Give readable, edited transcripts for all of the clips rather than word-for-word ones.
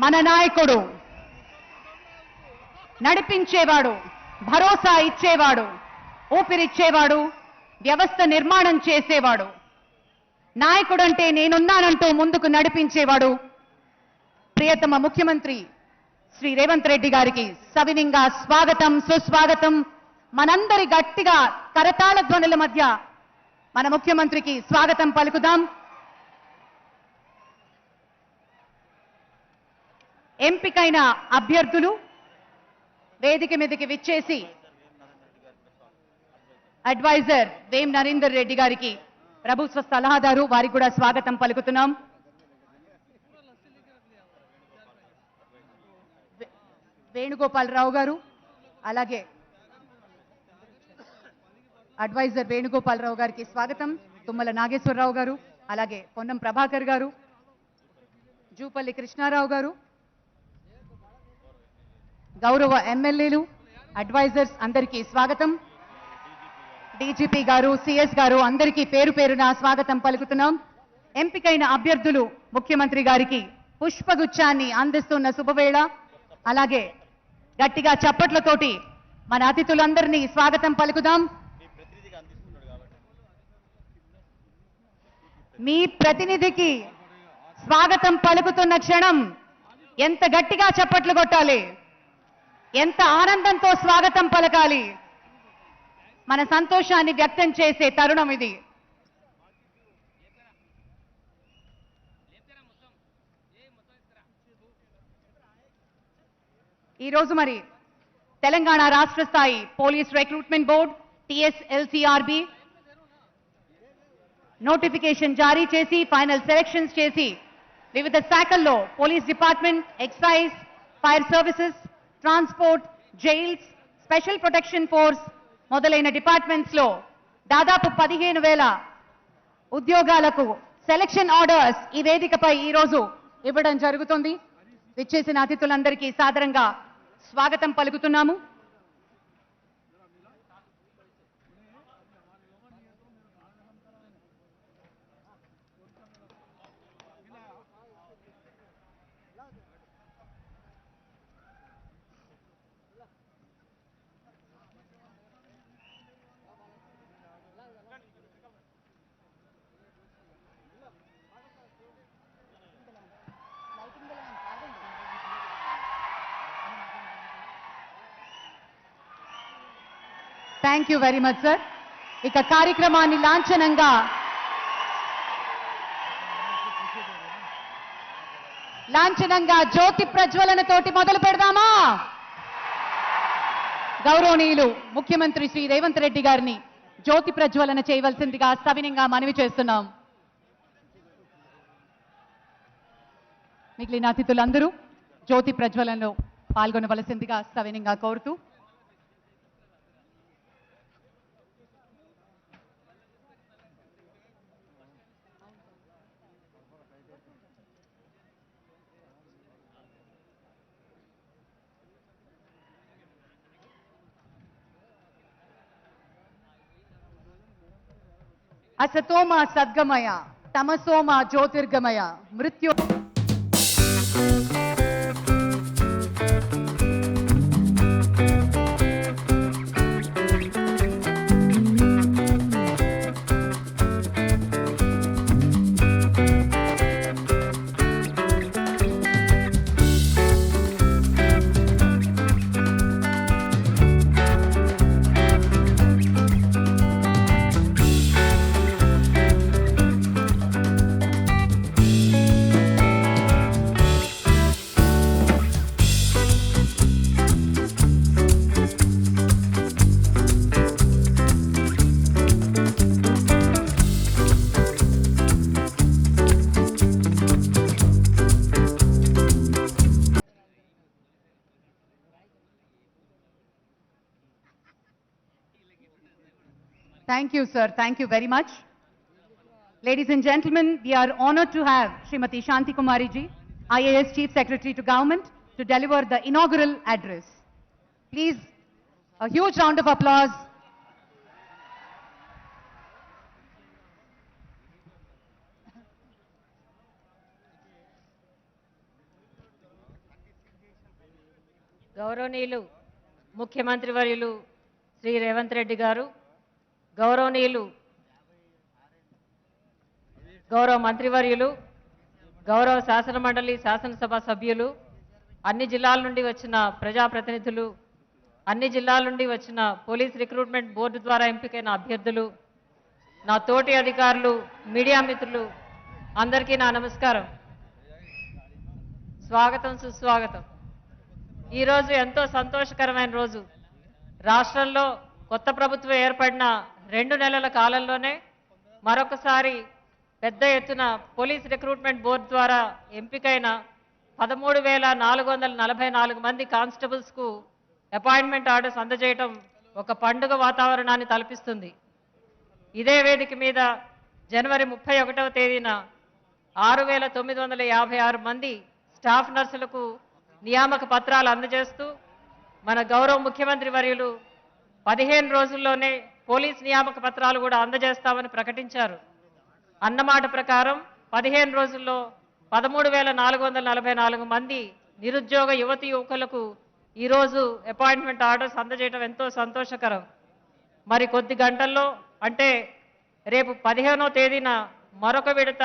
మన నాయకుడు, నడిపించేవాడు, భరోసా ఇచ్చేవాడు, ఊపిరిచ్చేవాడు, వ్యవస్థ నిర్మాణం చేసేవాడు. నాయకుడంటే నేనున్నానంటూ ముందుకు నడిపించేవాడు ప్రియతమ ముఖ్యమంత్రి శ్రీ రేవంత్ రెడ్డి గారికి సవినీయంగా స్వాగతం, సుస్వాగతం. మనందరి గట్టిగా కరతాళ ధ్వనుల మధ్య మన ముఖ్యమంత్రికి స్వాగతం పలుకుదాం. ఎంపికైన అభ్యర్థులు వేదిక మీదకి విచ్చేసి అడ్వైజర్ వేం నరేందర్ రెడ్డి గారికి, ప్రభుత్వ సలహాదారు, వారికి కూడా స్వాగతం పలుకుతున్నాం. వేణుగోపాలరావు గారు, అలాగే అడ్వైజర్ వేణుగోపాలరావు గారికి స్వాగతం. తుమ్మల నాగేశ్వరరావు గారు, అలాగే పొన్నం ప్రభాకర్ గారు, జూపల్లి కృష్ణారావు గారు, గౌరవ ఎమ్మెల్యేలు, అడ్వైజర్స్ అందరికీ స్వాగతం. డీజీపీ గారు, సిఎస్ గారు అందరికీ పేరు పేరున స్వాగతం పలుకుతున్నాం. ఎంపికైన అభ్యర్థులు ముఖ్యమంత్రి గారికి పుష్పగుచ్చాన్ని అందిస్తున్న శుభవేళ. అలాగే గట్టిగా చప్పట్లతోటి మన అతిథులందరినీ స్వాగతం పలుకుదాం. మీ ప్రతినిధికి స్వాగతం పలుకుతున్న క్షణం ఎంత గట్టిగా చప్పట్లు కొట్టాలి, ఎంత ఆనందంతో స్వాగతం పలకాలి. మన సంతోషాన్ని వ్యక్తం చేసే తరుణం ఇది. ఈరోజు మరి తెలంగాణ రాష్ట్ర స్థాయి police recruitment board TSLCRB notification జారీ చేసి ఫైనల్ సెలక్షన్స్ చేసి వివిధ శాఖల్లో police department, excise, fire services, transport, jails, special protection force మొదలైన డిపార్ట్మెంట్స్ లో దాదాపు 15,000 ఉద్యోగాలకు సెలక్షన్ ఆర్డర్స్ ఈ వేదికపై ఈ రోజు ఇవ్వడం జరుగుతుంది. విచ్చేసిన అతిథులందరికీ సాదరంగా స్వాగతం పలుకుతున్నాము. Thank you very much sir. ఇక కార్యక్రమాన్ని లాంఛనంగా జ్యోతి ప్రజ్వలనతోటి మొదలు పెడదామా? గౌరవనీయులు ముఖ్యమంత్రి శ్రీ రేవంత్ రెడ్డి గారిని జ్యోతి ప్రజ్వలన చేయవలసిందిగా సవినీయంగా మనవి చేస్తున్నాం. మిగిలిన అతిథులందరూ జ్యోతి ప్రజ్వలనలో పాల్గొనవలసిందిగా సవినీయంగా కోరుతూ असतोमा सद्गमय तमसोमा ज्योतिर्गमय मृत्यु Thank you, sir. Thank you very much. Ladies and gentlemen, we are honored to have Srimati Shanti Kumari ji, IAS Chief Secretary to Government, to deliver the inaugural address. Please, a huge round of applause. గౌరవనీయులు ముఖ్యమంత్రి వర్యులు శ్రీ రేవంత్ రెడ్డి గారు, గౌరవనీయులు గౌరవ మంత్రివర్యులు, గౌరవ శాసనమండలి శాసనసభ సభ్యులు, అన్ని జిల్లాల నుండి వచ్చిన ప్రజాప్రతినిధులు, అన్ని జిల్లాల నుండి వచ్చిన పోలీస్ రిక్రూట్మెంట్ బోర్డు ద్వారా ఎంపికైన అభ్యర్థులు, నా తోటి అధికారులు, మీడియా మిత్రులు అందరికీ నా నమస్కారం. స్వాగతం, సుస్వాగతం. ఈరోజు ఎంతో సంతోషకరమైన రోజు. రాష్ట్రంలో కొత్త ప్రభుత్వం ఏర్పడిన 2 నెలల కాలంలోనే మరొకసారి పెద్ద ఎత్తున పోలీస్ రిక్రూట్మెంట్ బోర్డు ద్వారా ఎంపికైన 13,444 మంది కానిస్టేబుల్స్కు అపాయింట్మెంట్ ఆర్డర్స్ అందజేయటం ఒక పండుగ వాతావరణాన్ని తలపిస్తుంది. ఇదే వేదిక మీద జనవరి 31వ తేదీన 6,956 మంది స్టాఫ్ నర్సులకు నియామక పత్రాలు అందజేస్తూ మన గౌరవ ముఖ్యమంత్రి వర్యులు 15 రోజుల్లోనే పోలీస్ నియామక పత్రాలు కూడా అందజేస్తామని ప్రకటించారు. అన్నమాట ప్రకారం 15 రోజుల్లో 13,444 మంది నిరుద్యోగ యువతి యువకులకు ఈరోజు అపాయింట్మెంట్ ఆర్డర్స్ అందజేయడం ఎంతో సంతోషకరం. మరి కొద్ది గంటల్లో అంటే రేపు 15వ తేదీన మరొక విడత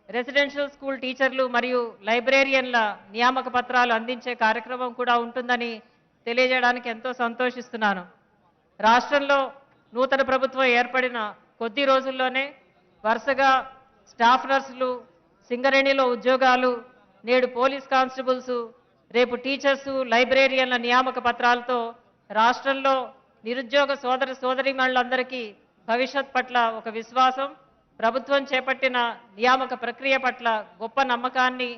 రెసిడెన్షియల్ స్కూల్ టీచర్లు మరియు లైబ్రేరియన్ల నియామక పత్రాలు అందించే కార్యక్రమం కూడా ఉంటుందని తెలియజేయడానికి ఎంతో సంతోషిస్తున్నాను. రాష్ట్రంలో నూతన ప్రభుత్వం ఏర్పడిన కొద్ది రోజుల్లోనే వరుసగా స్టాఫ్ నర్సులు, సింగరేణిలో ఉద్యోగాలు, నేడు పోలీస్ కానిస్టేబుల్స్, రేపు టీచర్సు, లైబ్రేరియన్ల నియామక పత్రాలతో రాష్ట్రంలో నిరుద్యోగ సోదర సోదరీమణులందరికీ భవిష్యత్ పట్ల ఒక విశ్వాసం, ప్రభుత్వం చేపట్టిన నియామక ప్రక్రియ పట్ల గొప్ప నమ్మకాన్ని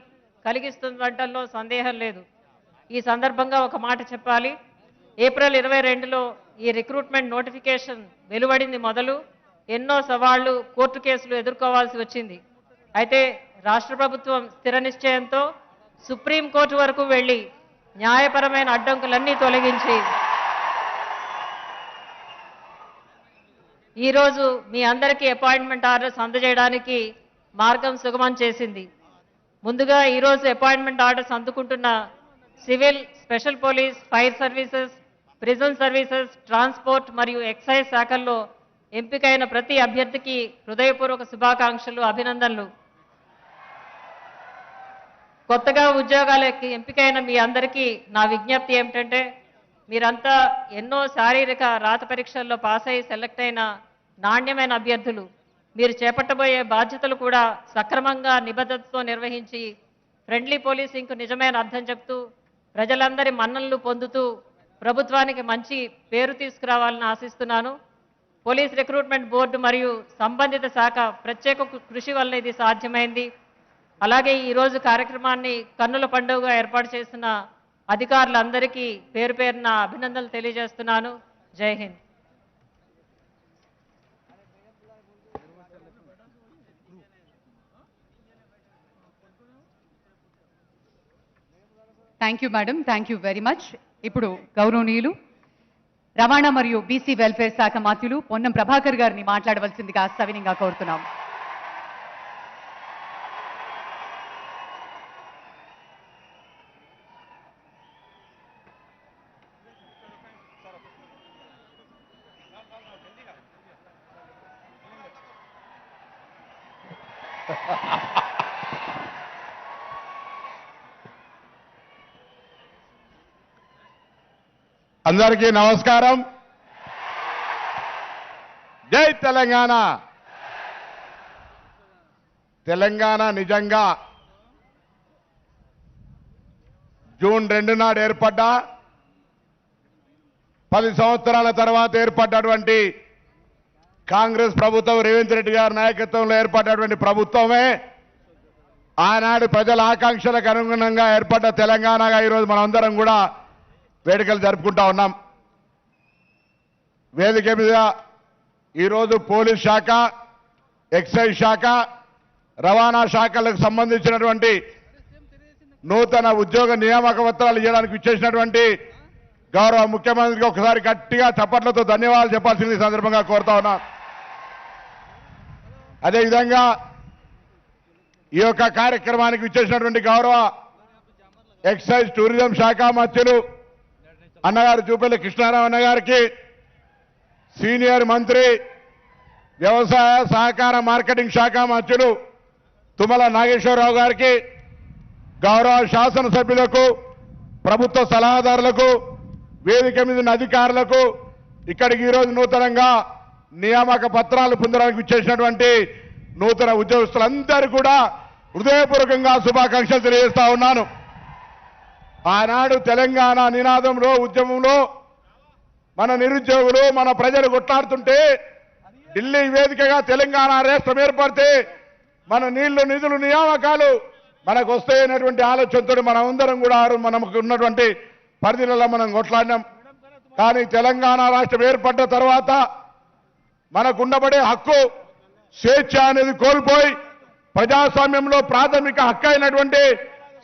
కలిగిస్తుందంటల్లో సందేహం లేదు. ఈ సందర్భంగా ఒక మాట చెప్పాలి. ఏప్రిల్ 22లో ఈ రిక్రూట్మెంట్ నోటిఫికేషన్ వెలువడింది మొదలు ఎన్నో సవాళ్లు, కోర్టు కేసులు ఎదుర్కోవాల్సి వచ్చింది. అయితే రాష్ట్ర ప్రభుత్వం స్థిర నిశ్చయంతో సుప్రీంకోర్టు వరకు వెళ్లి న్యాయపరమైన అడ్డంకులన్నీ తొలగించి ఈరోజు మీ అందరికీ అపాయింట్మెంట్ ఆర్డర్స్ అందజేయడానికి మార్గం సుగమం చేసింది. ముందుగా ఈరోజు అపాయింట్మెంట్ ఆర్డర్స్ అందుకుంటున్న civil, special police, fire services, prison services, transport మరియు ఎక్సైజ్ శాఖల్లో ఎంపికైన ప్రతి అభ్యర్థికి హృదయపూర్వక శుభాకాంక్షలు, అభినందనలు. కొత్తగా ఉద్యోగాలకి ఎంపికైన మీ అందరికీ నా విజ్ఞప్తి ఏమిటంటే, మీరంతా ఎన్నో శారీరక రాత పరీక్షల్లో పాస్ అయ్యి సెలెక్ట్ అయిన నాణ్యమైన అభ్యర్థులు. మీరు చేపట్టబోయే బాధ్యతలు కూడా సక్రమంగా నిబద్ధతతో నిర్వహించి ఫ్రెండ్లీ పోలీసింగ్కు నిజమైన అర్థం చెప్తూ ప్రజలందరి మన్ననలు పొందుతూ ప్రభుత్వానికి మంచి పేరు తీసుకురావాలని ఆశిస్తున్నాను. పోలీస్ రిక్రూట్మెంట్ బోర్డు మరియు సంబంధిత శాఖ ప్రత్యేక కృషి వల్ల ఇది సాధ్యమైంది. అలాగే ఈరోజు కార్యక్రమాన్ని కన్నుల పండుగగా ఏర్పాటు చేసిన అధికారులందరికీ పేరు పేరున అభినందనలు తెలియజేస్తున్నాను. జై Hind. Thank you madam, thank you very much. ఇప్పుడు గౌరవనీయులు రవాణా మరియు బీసీ వెల్ఫేర్ శాఖ మంత్రులు పొన్నం ప్రభాకర్ గారిని మాట్లాడవలసిందిగా సవినీయంగా కోరుతున్నాం. అందరికీ నమస్కారం. జై తెలంగాణ. తెలంగాణ నిజంగా జూన్ 2 నాడు ఏర్పడ్డ 10 సంవత్సరాల తర్వాత ఏర్పడ్డటువంటి కాంగ్రెస్ ప్రభుత్వం, రేవంత్ రెడ్డి గారి నాయకత్వంలో ఏర్పడ్డటువంటి ప్రభుత్వమే ఆనాడు ప్రజల ఆకాంక్షలకు అనుగుణంగా ఏర్పడ్డ తెలంగాణగా ఈరోజు మనందరం కూడా వేడుకలు జరుపుకుంటా ఉన్నాం. వేదిక మీద ఈరోజు పోలీస్ శాఖ, ఎక్సైజ్ శాఖ, రవాణా శాఖలకు సంబంధించినటువంటి నూతన ఉద్యోగ నియామక పత్రాలు ఇవ్వడానికి ఇచ్చేసినటువంటి గౌరవ ముఖ్యమంత్రికి ఒకసారి గట్టిగా చప్పట్లతో ధన్యవాదాలు చెప్పాల్సింది ఈ సందర్భంగా కోరుతా ఉన్నా. అదేవిధంగా ఈ యొక్క కార్యక్రమానికి ఇచ్చేసినటువంటి గౌరవ ఎక్సైజ్ టూరిజం శాఖ మంత్రులు అన్నగారు జూపల్లి కృష్ణారావు అన్నగారికి, సీనియర్ మంత్రి వ్యవసాయ సహకార మార్కెటింగ్ శాఖ మంత్రులు తుమ్మల నాగేశ్వరరావు గారికి, గౌరవ శాసనసభ్యులకు, ప్రభుత్వ సలహాదారులకు, వేదిక మీద ఉన్న అధికారులకు, ఇక్కడికి ఈరోజు నూతనంగా నియామక పత్రాలు పొందడానికి ఇచ్చేసినటువంటి నూతన ఉద్యోగస్తులందరూ కూడా హృదయపూర్వకంగా శుభాకాంక్షలు తెలియజేస్తా ఉన్నాను. ఆనాడు తెలంగాణ నినాదంలో ఉద్యమంలో మన నిరుద్యోగులు మన ప్రజలు కొట్లాడుతుంటే ఢిల్లీ వేదికగా తెలంగాణ రాష్ట్రం ఏర్పడితే మన నీళ్లు నిధులు నియామకాలు మనకు వస్తాయనేటువంటి ఆలోచనతో మనం అందరం కూడా మనకు ఉన్నటువంటి పరిధిలో మనం కొట్లాడినాం. కానీ తెలంగాణ రాష్ట్రం ఏర్పడ్డ తర్వాత మనకు ఉండబడే హక్కు స్వేచ్ఛ అనేది కోల్పోయి ప్రజాస్వామ్యంలో ప్రాథమిక హక్కు అయినటువంటి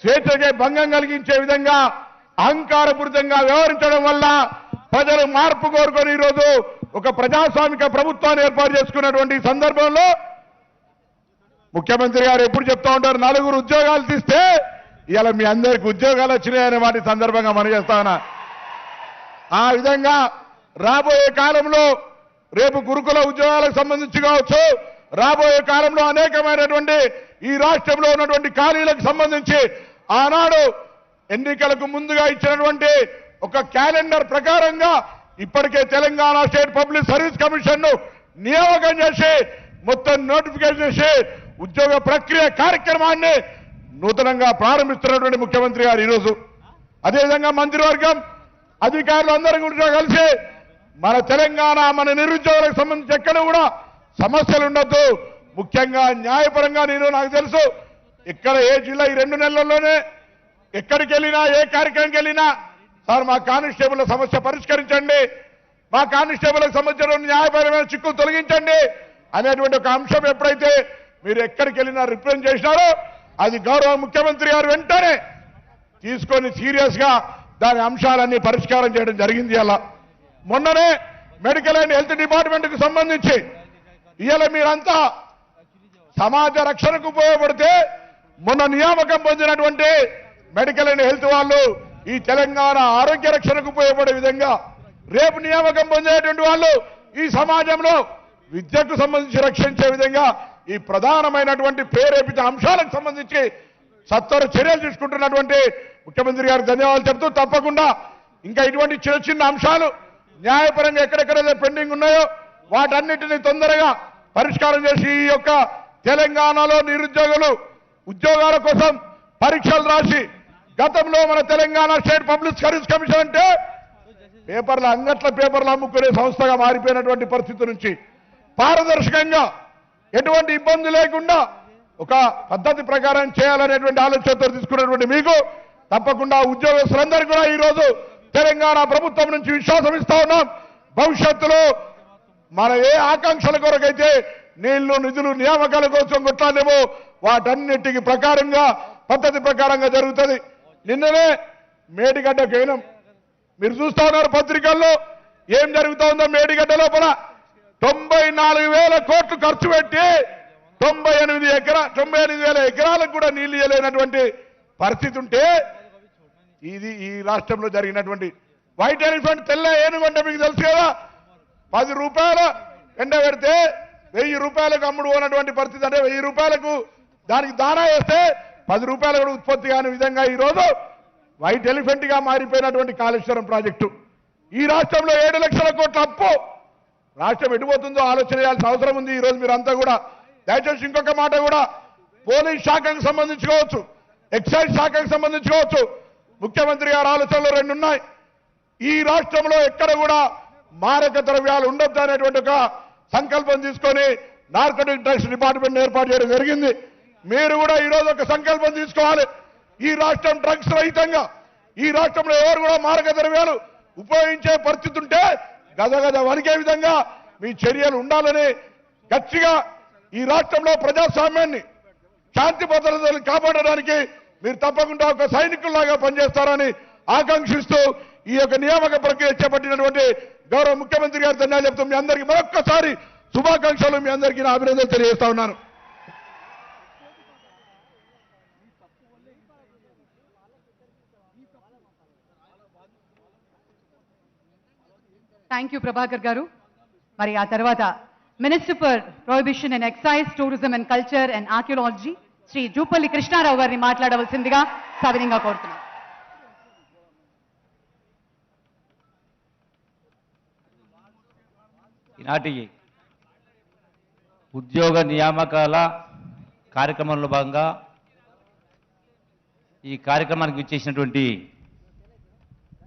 స్వేచ్ఛకే భంగం కలిగించే విధంగా అహంకారపూరితంగా వ్యవహరించడం వల్ల ప్రజలు మార్పు కోరుకొని ఈరోజు ఒక ప్రజాస్వామిక ప్రభుత్వాన్ని ఏర్పాటు చేసుకున్నటువంటి సందర్భంలో ముఖ్యమంత్రి గారు ఎప్పుడు చెప్తా ఉంటారు, 4 ఉద్యోగాలు తీస్తే ఇలా మీ అందరికి ఉద్యోగాలు వచ్చినాయనే వాటి సందర్భంగా మనం చేస్తానా. ఆ విధంగా రాబోయే కాలంలో రేపు గురుకుల ఉద్యోగాలకు సంబంధించి కావచ్చు, రాబోయే కాలంలో అనేకమైనటువంటి ఈ రాష్ట్రంలో ఉన్నటువంటి ఖాళీలకు సంబంధించి ఆనాడు ఎన్నికలకు ముందుగా ఇచ్చినటువంటి ఒక క్యాలెండర్ ప్రకారంగా ఇప్పటికే Telangana state public service commission ను నియామకం చేసి మొత్తం నోటిఫికేషన్ చేసి ఉద్యోగ ప్రక్రియ కార్యక్రమాన్ని నూతనంగా ప్రారంభిస్తున్నటువంటి ముఖ్యమంత్రి గారు ఈరోజు. అదేవిధంగా మంత్రివర్గం అధికారులు అందరూ కూడా కలిసి మన తెలంగాణ మన నిరుద్యోగులకు సంబంధించి ఎక్కడ కూడా సమస్యలు ఉండొద్దు, ముఖ్యంగా న్యాయపరంగా నాకు తెలుసు ఇక్కడ ఏ జిల్లా ఈ 2 నెలల్లోనే ఎక్కడికి వెళ్ళినా ఏ కార్యక్రమంకి వెళ్ళినా సార్ మా కానిస్టేబుల్ సమస్య పరిష్కరించండి, మా కానిస్టేబుల్కి సంబంధించిన న్యాయపరమైన చిక్కులు తొలగించండి అనేటువంటి ఒక అంశం ఎప్పుడైతే మీరు ఎక్కడికి వెళ్ళినా రిప్రజెంట్ చేసినారో అది గౌరవ ముఖ్యమంత్రి గారు వెంటనే తీసుకొని సీరియస్ గా దాని అంశాలన్నీ పరిష్కారం చేయడం జరిగింది. అలా మొన్ననే మెడికల్ అండ్ హెల్త్ డిపార్ట్మెంట్ కు సంబంధించి ఇవాళ మీరంతా సమాజ రక్షణకు ఉపయోగపడితే మొన్న నియామకం పొందినటువంటి మెడికల్ అండ్ హెల్త్ వాళ్ళు ఈ తెలంగాణ ఆరోగ్య రక్షణకు ఉపయోగపడే విధంగా రేపు నియామకం పొందేటువంటి వాళ్ళు ఈ సమాజంలో విద్యకు సంబంధించి రక్షించే విధంగా ఈ ప్రధానమైనటువంటి ప్రేరేపిత అంశాలకు సంబంధించి సత్వర చర్యలు తీసుకుంటున్నటువంటి ముఖ్యమంత్రి గారికి ధన్యవాదాలు చెప్తూ తప్పకుండా ఇంకా ఇటువంటి చిన్న చిన్న అంశాలు న్యాయపరంగా ఎక్కడెక్కడైతే పెండింగ్ ఉన్నాయో వాటన్నిటిని తొందరగా పరిష్కారం చేసి ఈ యొక్క తెలంగాణలో నిరుద్యోగులు ఉద్యోగాల కోసం పరీక్షలు రాసి గతంలో మన Telangana state public service commission అంటే అంగట్ల పేపర్లు అమ్ముకునే సంస్థగా మారిపోయినటువంటి పరిస్థితి నుంచి పారదర్శకంగా ఎటువంటి ఇబ్బంది లేకుండా ఒక పద్ధతి ప్రకారం చేయాలనేటువంటి ఆలోచనతో తీసుకున్నటువంటి మీకు తప్పకుండా ఉద్యోగస్తులందరూ కూడా ఈరోజు తెలంగాణ ప్రభుత్వం నుంచి విశ్వాసం ఇస్తా ఉన్నాం. భవిష్యత్తులో మన ఏ ఆకాంక్షల కొరకైతే నీళ్లు నిధులు నియామకాల కోసం కొట్లాడేమో వాటన్నిటికి ప్రకారంగా పద్ధతి ప్రకారంగా జరుగుతుంది. నిన్ననే మేడిగడ్డకు అయినాం, మీరు చూస్తా ఉన్నారు పత్రికల్లో ఏం జరుగుతా ఉందో. మేడిగడ్డ లోపల 94,000 కోట్లు ఖర్చు పెట్టి 98,000 ఎకరాలకు కూడా నీళ్లు ఇవ్వలేనటువంటి పరిస్థితి ఉంటే ఇది ఈ రాష్ట్రంలో జరిగినటువంటి వైట్ ఎలిఫెంట్ తెల్ల ఏనుగంటే మీకు తెలుసు కదా, 10 రూపాయల ఎండ పెడితే 1000 రూపాయలకు అమ్ముడు పోనటువంటి పరిస్థితి. అంటే 1000 రూపాయలకు దానికి దానా వేస్తే 10 రూపాయలు కూడా ఉత్పత్తి కాని విధంగా ఈరోజు వైట్ ఎలిఫెంట్ గా మారిపోయినటువంటి కాళేశ్వరం ప్రాజెక్టు. ఈ రాష్ట్రంలో 7 లక్షల కోట్ల అప్పు. రాష్ట్రం ఎటుపోతుందో ఆలోచన చేయాల్సిన అవసరం ఉంది. ఈ రోజు మీరంతా కూడా దయచేసి ఇంకొక మాట కూడా పోలీస్ శాఖకు సంబంధించుకోవచ్చు, ఎక్సైజ్ శాఖకు సంబంధించుకోవచ్చు. ముఖ్యమంత్రి గారి ఆలోచనలు 2 ఉన్నాయి. ఈ రాష్ట్రంలో ఎక్కడ కూడా మారక ద్రవ్యాలు ఉండొద్దు అనేటువంటి ఒక సంకల్పం తీసుకొని నార్కోటిక్ డ్రగ్స్ డిపార్ట్మెంట్ ఏర్పాటు చేయడం జరిగింది. మీరు కూడా ఈరోజు ఒక సంకల్పం తీసుకోవాలి. ఈ రాష్ట్రం డ్రగ్స్ రహితంగా, ఈ రాష్ట్రంలో ఎవరు కూడా మారక ద్రవ్యాలు ఉపయోగించే పరిస్థితి ఉంటే గదగద వణికే విధంగా మీ చర్యలు ఉండాలని గట్టిగా ఈ రాష్ట్రంలో ప్రజాస్వామ్యాన్ని శాంతి భద్రతలను కాపాడడానికి మీరు తప్పకుండా ఒక సైనికుల్లాగా పనిచేస్తారని ఆకాంక్షిస్తూ ఈ యొక్క నియామక ప్రక్రియ చేపట్టినటువంటి గౌరవ ముఖ్యమంత్రి గారు ధన్యవాదాలు చెప్తూ మీ అందరికీ మరొక్కసారి శుభాకాంక్షలు, మీ అందరికీ నా అభినందనలు తెలియజేస్తా ఉన్నాను. థ్యాంక్ యూ ప్రభాకర్ గారు. మరి ఆ తర్వాత minister for prohibition and excise, tourism and culture and archaeology Shri Jupally Krishna Rao గారిని మాట్లాడవలసిందిగా సవినయంగా కోరుతున్నాం. ఈనాటి ఉద్యోగ నియామకాల కార్యక్రమంలో భాగంగా ఈ కార్యక్రమానికి విచ్చేసినటువంటి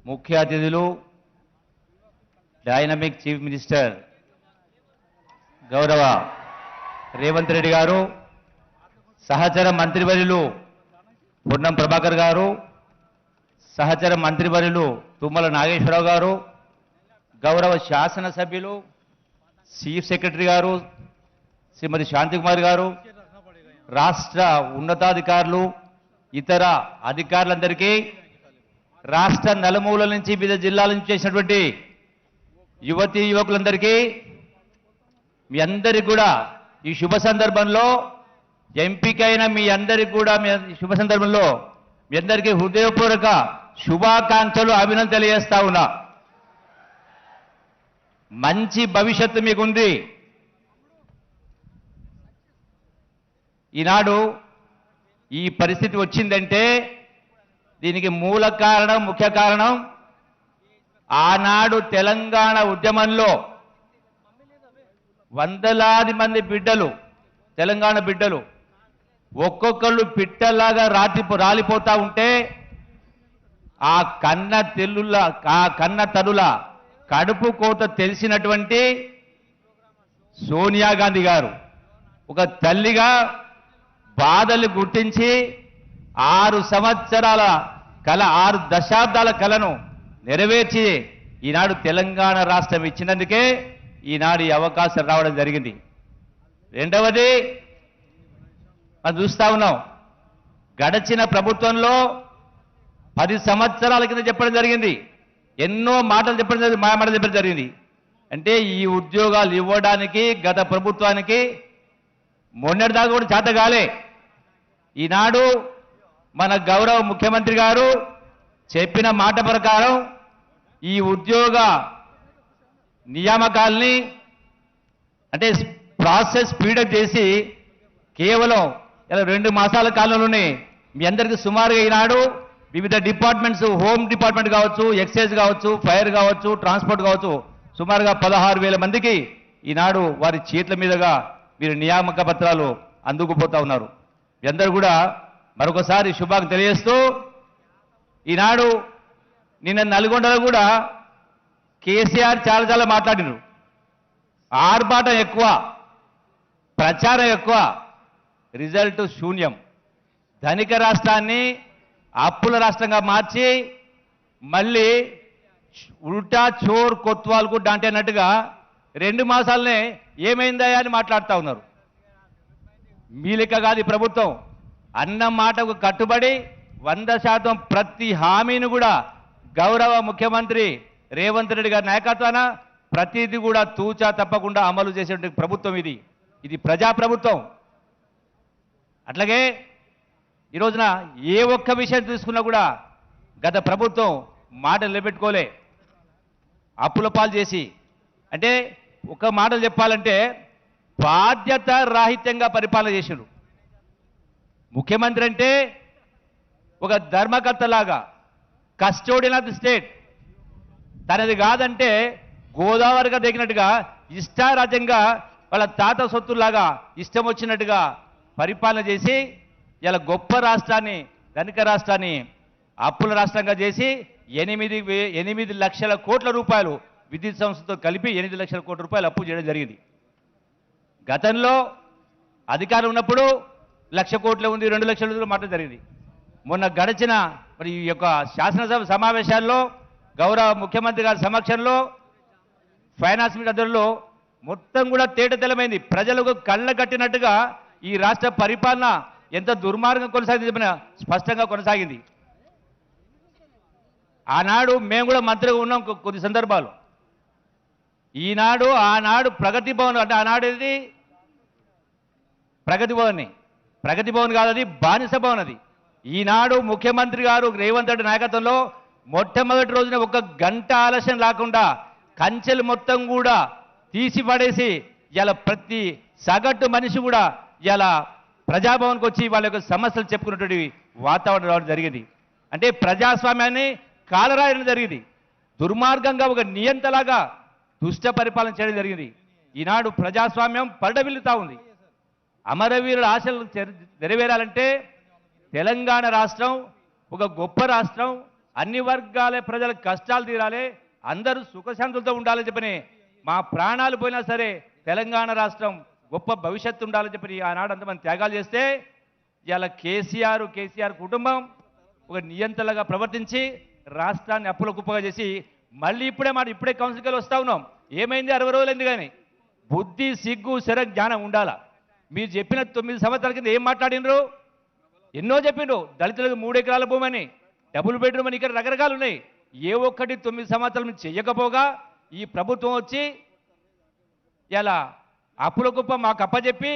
ముఖ్య అతిథులు డైనమిక్ చీఫ్ మినిస్టర్ గౌరవ రేవంత్ రెడ్డి గారు, సహచర మంత్రివర్యులు పొన్నం ప్రభాకర్ గారు, సహచర మంత్రివర్యులు తుమ్మల నాగేశ్వరరావు గారు, గౌరవ శాసనసభ్యులు చీఫ్ సెక్రటరీ గారు శ్రీమతి శాంతికుమారి గారు, రాష్ట్ర ఉన్నతాధికారులు, ఇతర అధికారులందరికీ, రాష్ట్ర నలుమూలల నుంచి వివిధ జిల్లాల నుంచి చేసినటువంటి యువతీ యువకులందరికీ మీ అందరికీ కూడా ఈ శుభ సందర్భంలో ఎంపికైన మీ అందరికీ కూడా ఈ శుభ సందర్భంలో మీ అందరికీ హృదయపూర్వక శుభాకాంక్షలు, అభినందనలు తెలియజేస్తా ఉన్నా. మంచి భవిష్యత్తు మీకుంది. ఈనాడు ఈ పరిస్థితి వచ్చిందంటే దీనికి మూల కారణం, ముఖ్య కారణం ఆనాడు తెలంగాణ ఉద్యమంలో వందలాది మంది బిడ్డలు, తెలంగాణ బిడ్డలు ఒక్కొక్కళ్ళు పిట్టలాగా రాలిపోతా ఉంటే ఆ కన్న తల్లుల కడుపు కోత తెలిసినటువంటి సోనియా గాంధీ గారు ఒక తల్లిగా బాధలు గుర్తించి 6 సంవత్సరాల కల, 6 దశాబ్దాల కలను నెరవేర్చి ఈనాడు తెలంగాణ రాష్ట్రం ఇచ్చినందుకే ఈనాడు ఈ అవకాశం రావడం జరిగింది. రెండవది మనం చూస్తా ఉన్నాం, గడచిన ప్రభుత్వంలో 10 సంవత్సరాల కింద చెప్పడం జరిగింది, ఎన్నో మాటలు చెప్పడం జరిగింది, మాటలు చెప్పడం జరిగింది. అంటే ఈ ఉద్యోగాలు ఇవ్వడానికి గత ప్రభుత్వానికి మొన్నటిదాకా కూడా చేత కాలే. ఈనాడు మన గౌరవ ముఖ్యమంత్రి గారు చెప్పిన మాట ప్రకారం ఈ ఉద్యోగ నియామకాల్ని అంటే ప్రాసెస్ స్పీడప్ చేసి కేవలం 2 మాసాల కాలంలోనే మీ అందరికీ సుమారుగా ఈనాడు వివిధ డిపార్ట్మెంట్స్, హోమ్ డిపార్ట్మెంట్ కావచ్చు, ఎక్సైజ్ కావచ్చు, ఫైర్ కావచ్చు, ట్రాన్స్పోర్ట్ కావచ్చు, సుమారుగా 16,000 మందికి ఈనాడు వారి చేతుల మీదుగా మీరు నియామక పత్రాలు అందుకుపోతా ఉన్నారు. అందరూ కూడా మరొకసారి శుభాకాంక్షలు తెలియజేస్తూ, ఈనాడు నిన్న నల్గొండలో కూడా కేసీఆర్ చాలా మాట్లాడినారు. ఆర్భాటం ఎక్కువ, ప్రచారం ఎక్కువ, రిజల్ట్ శూన్యం. ధనిక రాష్ట్రాన్ని అప్పుల రాష్ట్రంగా మార్చి మళ్ళీ ఉల్టా చోర్ కొత్వాల్కు డాంటే అన్నట్టుగా 2 మాసాలనే ఏమైందా అని మాట్లాడుతూ ఉన్నారు. మీ లెక్క కాదు ఈ ప్రభుత్వం. అన్న మాటకు కట్టుబడి 100% ప్రతి హామీని కూడా గౌరవ ముఖ్యమంత్రి రేవంత్ రెడ్డి గారి నాయకత్వాన ప్రతిదీ కూడా తూచా తప్పకుండా అమలు చేసేటువంటి ప్రభుత్వం ఇది. ఇది ప్రజాప్రభుత్వం. అట్లాగే ఈ రోజున ఏ ఒక్క విషయం తీసుకున్నా కూడా గత ప్రభుత్వం మాట నిలబెట్టుకోలే, అప్పుల పాలు చేసి, అంటే ఒక మాటలు చెప్పాలంటే బాధ్యత రాహిత్యంగా పరిపాలన చేసిండు. ముఖ్యమంత్రి అంటే ఒక ధర్మకర్తలాగా, కస్టోడియన్ ఆఫ్ ది స్టేట్, తనది కాదంటే గోదావరిగా దిగినట్టుగా ఇష్టారాజ్యంగా వాళ్ళ తాత సొత్తులాగా ఇష్టం వచ్చినట్టుగా పరిపాలన చేసి ఇలా గొప్ప రాష్ట్రాన్ని, ధనిక రాష్ట్రాన్ని అప్పుల రాష్ట్రంగా చేసి 8 లక్షల కోట్ల రూపాయలు విద్యుత్ సంస్థతో కలిపి 8 లక్షల కోట్ల రూపాయలు అప్పు చేయడం జరిగింది. గతంలో అధికారం ఉన్నప్పుడు 1,00,000 కోట్లే ఉంది, 2 లక్షల మాట జరిగింది. మొన్న గడిచిన మరి ఈ యొక్క శాసనసభ సమావేశాల్లో గౌరవ ముఖ్యమంత్రి గారి సమక్షంలో ఫైనాన్స్ మినిస్టర్లో మొత్తం కూడా తేటతెల్లమైంది. ప్రజలకు కళ్ళ కట్టినట్టుగా ఈ రాష్ట్ర పరిపాలన ఎంత దుర్మార్గం కొనసాగింది స్పష్టంగా కొనసాగింది. ఆనాడు మేము కూడా మంత్రిగా ఉన్నాం కొన్ని సందర్భాలు. ఈనాడు ఆనాడు ప్రగతి భవన్ అంటే ఆనాడు ఇది ప్రగతి భవన్ కాదు, అది బానిస భవన్. అది ఈనాడు ముఖ్యమంత్రి గారు రేవంత్ రెడ్డి నాయకత్వంలో మొట్టమొదటి రోజున 1 గంట ఆలస్యం లేకుండా కంచెలు మొత్తం కూడా తీసి పడేసి ఇలా ప్రతి సగటు మనిషి కూడా ఇలా ప్రజాభవన్కి వచ్చి వాళ్ళ యొక్క సమస్యలు చెప్పుకున్నటువంటి వాతావరణం రావడం జరిగింది. అంటే ప్రజాస్వామ్యాన్ని కాలరాయడం జరిగింది. దుర్మార్గంగా ఒక నియంతలాగా దుష్ట పరిపాలన చేయడం జరిగింది. ఈనాడు ప్రజాస్వామ్యం పడవిల్లుతా ఉంది. అమరవీరుల ఆశలు నెరవేరాలంటే తెలంగాణ రాష్ట్రం ఒక గొప్ప రాష్ట్రం, అన్ని వర్గాల ప్రజల కష్టాలు తీరాలి, అందరూ సుఖశాంతులతో ఉండాలని చెప్పని మా ప్రాణాలు పోయినా సరే తెలంగాణ రాష్ట్రం గొప్ప భవిష్యత్తు ఉండాలని చెప్పి ఆనాడు అంతమంది త్యాగాలు చేస్తే ఇలా కేసీఆర్ కుటుంబం ఒక నియంత్రణగా ప్రవర్తించి రాష్ట్రాన్ని అప్పుల కుప్పగా చేసి మళ్ళీ ఇప్పుడే కౌన్సిల్కి వస్తా ఉన్నాం. ఏమైంది 60 రోజులైంది కానీ బుద్ధి సిగ్గు శర జ్ఞానం ఉండాలా. మీరు చెప్పిన 9 సంవత్సరాల కింద ఏం మాట్లాడినరు? ఎన్నో చెప్పిండ్రు. దళితులకు 3 ఎకరాల భూమి అని, డబుల్ బెడ్రూమ్ అని, ఇక్కడ రకరకాలు ఉన్నాయి. ఏ ఒక్కటి 9 సంవత్సరాల నుంచి చెయ్యకపోగా ఈ ప్రభుత్వం వచ్చి ఇలా అప్పుల కుప్ప మాకు అప్పచెప్పి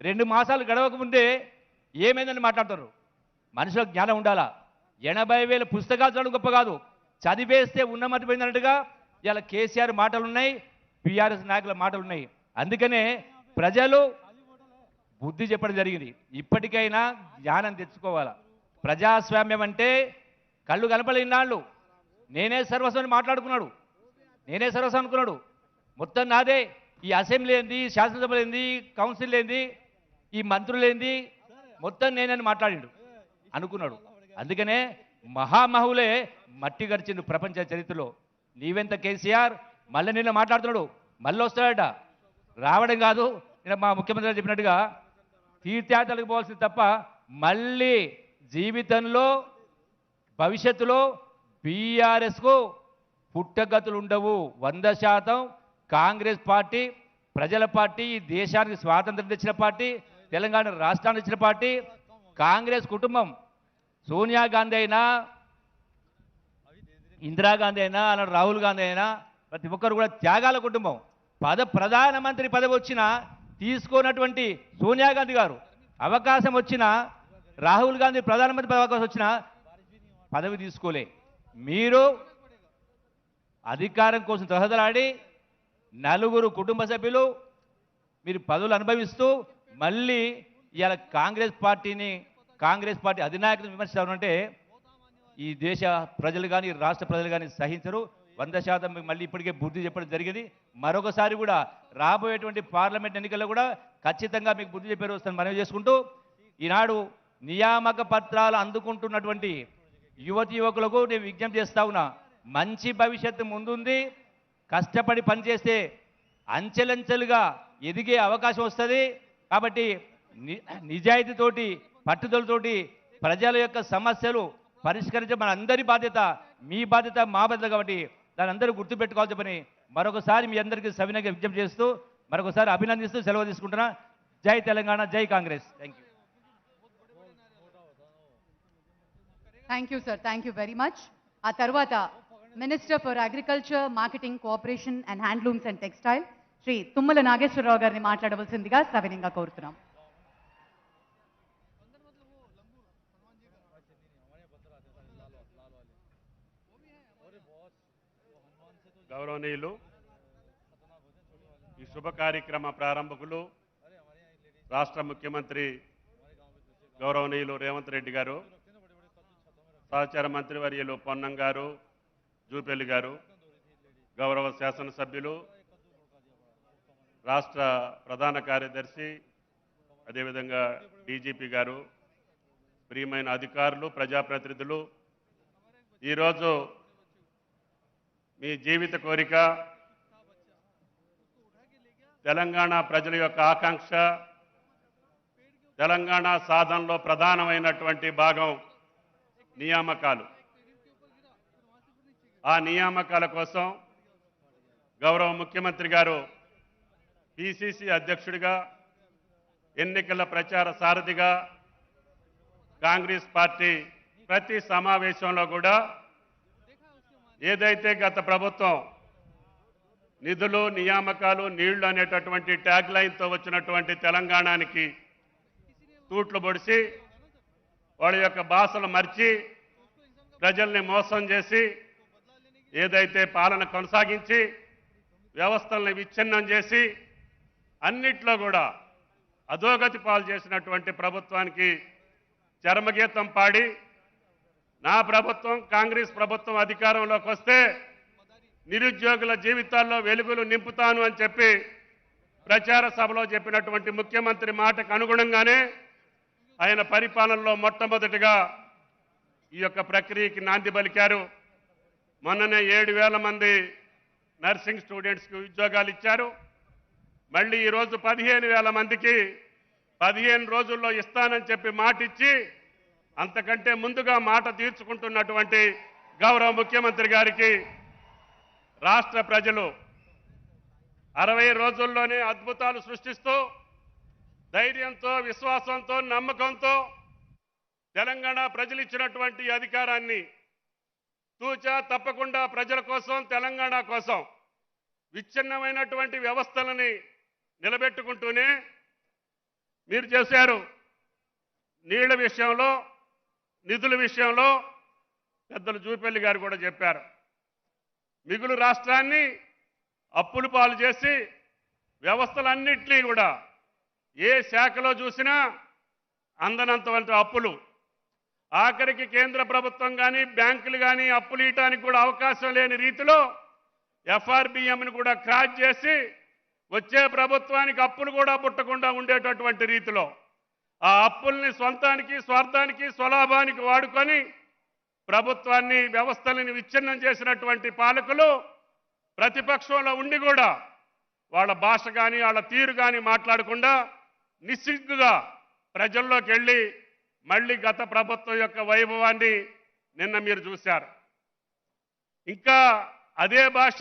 2 మాసాలు గడవక ముందే ఏమైందని మాట్లాడతారు. మనుషులకు జ్ఞానం ఉండాలా. 80,000 పుస్తకాలు చదవడం గొప్ప కాదు, చదివేస్తే ఉన్నమతిపోయిందన్నట్టుగా ఇలా కేసీఆర్ మాటలు ఉన్నాయి, బీఆర్ఎస్ నాయకుల మాటలు ఉన్నాయి. అందుకనే ప్రజలు బుద్ధి చెప్పడం జరిగింది. ఇప్పటికైనా జ్ఞానం తెచ్చుకోవాలా. ప్రజాస్వామ్యం అంటే కళ్ళు కనపలేనాళ్ళు నేనే సర్వస్వం అనుకున్నాడు. మొత్తం నాదే. ఈ అసెంబ్లీ ఏంది, శాసనసభ ఏంది, కౌన్సిల్ ఏంది, ఈ మంత్రులు ఏంది, మొత్తం నేనని మాట్లాడిండు అనుకున్నాడు. అందుకనే మహామహులే మట్టి గడిచిండు ప్రపంచ చరిత్రలో. నీవెంత కేసీఆర్ మళ్ళీ నిన్న మాట్లాడుతున్నాడు, మళ్ళీ వస్తాడట. రావడం కాదు, నిన్న మా ముఖ్యమంత్రి గారు చెప్పినట్టుగా తీర్థయాత్రలకు పోవాల్సింది తప్ప మళ్ళీ జీవితంలో భవిష్యత్తులో బీఆర్ఎస్కు పుట్టగతులు ఉండవు. 100% కాంగ్రెస్ పార్టీ ప్రజల పార్టీ, ఈ దేశానికి స్వాతంత్రం తెచ్చిన పార్టీ, తెలంగాణ రాష్ట్రాన్ని ఇచ్చిన పార్టీ కాంగ్రెస్ కుటుంబం. సోనియా గాంధీ అయినా, ఇందిరాగాంధీ అయినా, అలాంటి రాహుల్ గాంధీ అయినా ప్రతి ఒక్కరు కూడా త్యాగాల కుటుంబం. ప్రధానమంత్రి పదవి వచ్చినా తీసుకోనటువంటి సోనియా గాంధీ గారు అవకాశం వచ్చినా, రాహుల్ గాంధీ ప్రధానమంత్రి పదవి అవకాశం వచ్చినా పదవి తీసుకోలే. మీరు అధికారం కోసం తహదలాడి 4 కుటుంబ సభ్యులు మీరు పదవులు అనుభవిస్తూ మళ్ళీ ఇవాళ కాంగ్రెస్ పార్టీ అధినాయకులను విమర్శిస్తారంటే ఈ దేశ ప్రజలు కానీ రాష్ట్ర ప్రజలు కానీ సహించరు. 100% మళ్ళీ ఇప్పటికే బుద్ధి చెప్పడం జరిగింది. మరొకసారి కూడా రాబోయేటువంటి పార్లమెంట్ ఎన్నికల్లో కూడా ఖచ్చితంగా మీకు బుద్ధి చెప్పే రోజు మనవి చేసుకుంటూ, ఈనాడు నియామక పత్రాలు అందుకుంటున్నటువంటి యువకులకు నేను విజ్ఞప్తి చేస్తా ఉన్నా. మంచి భవిష్యత్తు ముందుంది. కష్టపడి పనిచేస్తే అంచెలంచెలుగా ఎదిగే అవకాశం వస్తుంది. కాబట్టి నిజాయితీతోటి, పట్టుదలతోటి ప్రజల యొక్క సమస్యలు పరిష్కరించే మన అందరి బాధ్యత, మీ బాధ్యత, మా బాధ్యత. కాబట్టి దాని అందరూ గుర్తుపెట్టుకోవాల్సి చెప్పని మరొకసారి మీ అందరికీ సవినయంగా విజ్ఞప్తి చేస్తూ మరొకసారి అభినందిస్తూ సెలవు తీసుకుంటున్నా. జై తెలంగాణ, జై Congress. Thank you sir, thank you very much. ఆ తర్వాత minister for agriculture, marketing, cooperation and handlooms and textile Shri Tummala Nageswararao గారిని మాట్లాడవలసిందిగా సవినయంగా కోరుతున్నాం. గౌరవనీయులు, ఈ శుభ కార్యక్రమ ప్రారంభకులు రాష్ట్ర ముఖ్యమంత్రి గౌరవనీయులు రేవంత్ రెడ్డి గారు, సహచార మంత్రివర్యులు పొన్నం గారు, జూపల్లి గారు, గౌరవ శాసనసభ్యులు, రాష్ట్ర ప్రధాన కార్యదర్శి, అదేవిధంగా డీజీపీ గారు, ప్రియమైన అధికారులు, ప్రజాప్రతినిధులు, ఈరోజు మీ జీవిత కోరిక తెలంగాణ ప్రజల యొక్క ఆకాంక్ష, తెలంగాణ సాధనలో ప్రధానమైనటువంటి భాగం నియామకాలు. ఆ నియామకాల కోసం గౌరవ ముఖ్యమంత్రి గారు పిసిసి అధ్యక్షుడిగా, ఎన్నికల ప్రచార సారథిగా కాంగ్రెస్ పార్టీ ప్రతి సమావేశంలో కూడా ఏదైతే గత ప్రభుత్వం నిధులు, నియామకాలు, నీళ్లు అనేటటువంటి ట్యాగ్ లైన్తో వచ్చినటువంటి తెలంగాణకి తూట్లు పొడిచి వాళ్ళ యొక్క భాషలు మర్చి ప్రజల్ని మోసం చేసి ఏదైతే పాలన కొనసాగించి వ్యవస్థల్ని విచ్ఛిన్నం చేసి అన్నిట్లో కూడా అధోగతి పాలు చేసినటువంటి ప్రభుత్వానికి చరమగీతం పాడి నా ప్రభుత్వం కాంగ్రెస్ ప్రభుత్వం అధికారంలోకి వస్తే నిరుద్యోగుల జీవితాల్లో వెలుగులు నింపుతాను అని చెప్పి ప్రచార సభలో చెప్పినటువంటి ముఖ్యమంత్రి మాటకు అనుగుణంగానే ఆయన పరిపాలనలో మొట్టమొదటిగా ఈ యొక్క ప్రక్రియకి నాంది పలికారు. మొన్ననే 7,000 మంది నర్సింగ్ స్టూడెంట్స్కి ఉద్యోగాలు ఇచ్చారు. మళ్ళీ ఈరోజు 15,000 మందికి 15 రోజుల్లో ఇస్తానని చెప్పి మాట ఇచ్చి అంతకంటే ముందుగా మాట తీర్చుకుంటున్నటువంటి గౌరవ ముఖ్యమంత్రి గారికి రాష్ట్ర ప్రజలు 60 రోజుల్లోనే అద్భుతాలు సృష్టిస్తూ ధైర్యంతో, విశ్వాసంతో, నమ్మకంతో తెలంగాణ ప్రజలు ఇచ్చినటువంటి అధికారాన్ని తూచా తప్పకుండా ప్రజల కోసం, తెలంగాణ కోసం విచ్ఛిన్నమైనటువంటి వ్యవస్థలని నిలబెట్టుకుంటూనే మీరు చేశారు. నీళ్ల విషయంలో, నిధుల విషయంలో పెద్దలు జూపల్లి గారు కూడా చెప్పారు. మిగులు రాష్ట్రాన్ని అప్పులు పాలు చేసి వ్యవస్థలన్నింటినీ కూడా ఏ శాఖలో చూసినా అందనంత అప్పులు, ఆఖరికి కేంద్ర ప్రభుత్వం కానీ బ్యాంకులు కానీ అప్పులు ఇవ్వడానికి కూడా అవకాశం లేని రీతిలో ఎఫ్ఆర్బిఎంని కూడా క్రాచ్ చేసి వచ్చే ప్రభుత్వానికి అప్పులు కూడా పుట్టకుండా ఉండేటటువంటి రీతిలో ఆ అప్పుల్ని సొంతానికి, స్వార్థానికి, స్వలాభానికి వాడుకొని ప్రభుత్వాన్ని, వ్యవస్థలని విచ్ఛిన్నం చేసినటువంటి పాలకులు ప్రతిపక్షంలో ఉండి కూడా వాళ్ళ భాష కానీ వాళ్ళ తీరు కానీ మాట్లాడకుండా నిస్సిగ్గుగా ప్రజల్లోకి వెళ్ళి మళ్ళీ గత ప్రభుత్వం యొక్క వైభవాన్ని నిన్న మీరు చూశారు. ఇంకా అదే భాష,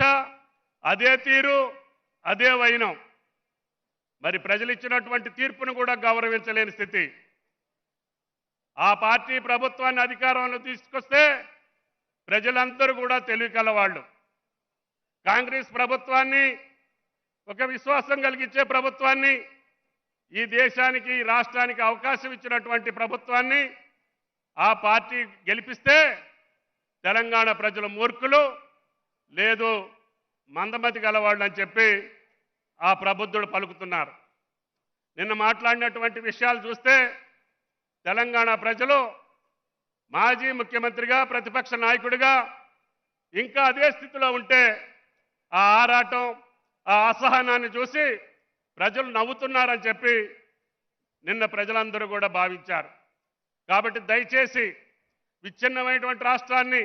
అదే తీరు, అదే వైనం. మరి ప్రజలు ఇచ్చినటువంటి తీర్పును కూడా గౌరవించలేని స్థితి. ఆ పార్టీ ప్రభుత్వాన్ని అధికారంలో తీసుకొస్తే ప్రజలందరూ కూడా తెలివి కలవాళ్ళు. కాంగ్రెస్ ప్రభుత్వాన్ని, ఒక విశ్వాసం కలిగించే ప్రభుత్వాన్ని, ఈ దేశానికి, ఈ రాష్ట్రానికి అవకాశం ఇచ్చినటువంటి ప్రభుత్వాన్ని ఆ పార్టీ గెలిపిస్తే తెలంగాణ ప్రజలు మూర్ఖులు, లేదు మందమతి గలవాళ్ళు అని చెప్పి ఆ ప్రబుద్ధుడు పలుకుతున్నారు. నిన్న మాట్లాడినటువంటి విషయాలు చూస్తే తెలంగాణ ప్రజలు మాజీ ముఖ్యమంత్రిగా, ప్రతిపక్ష నాయకుడిగా ఇంకా అదే స్థితిలో ఉంటే ఆ ఆరాటం, ఆ అసహనాన్ని చూసి ప్రజలు నవ్వుతున్నారని చెప్పి నిన్న ప్రజలందరూ కూడా భావించారు. కాబట్టి దయచేసి విచ్ఛిన్నమైనటువంటి రాష్ట్రాన్ని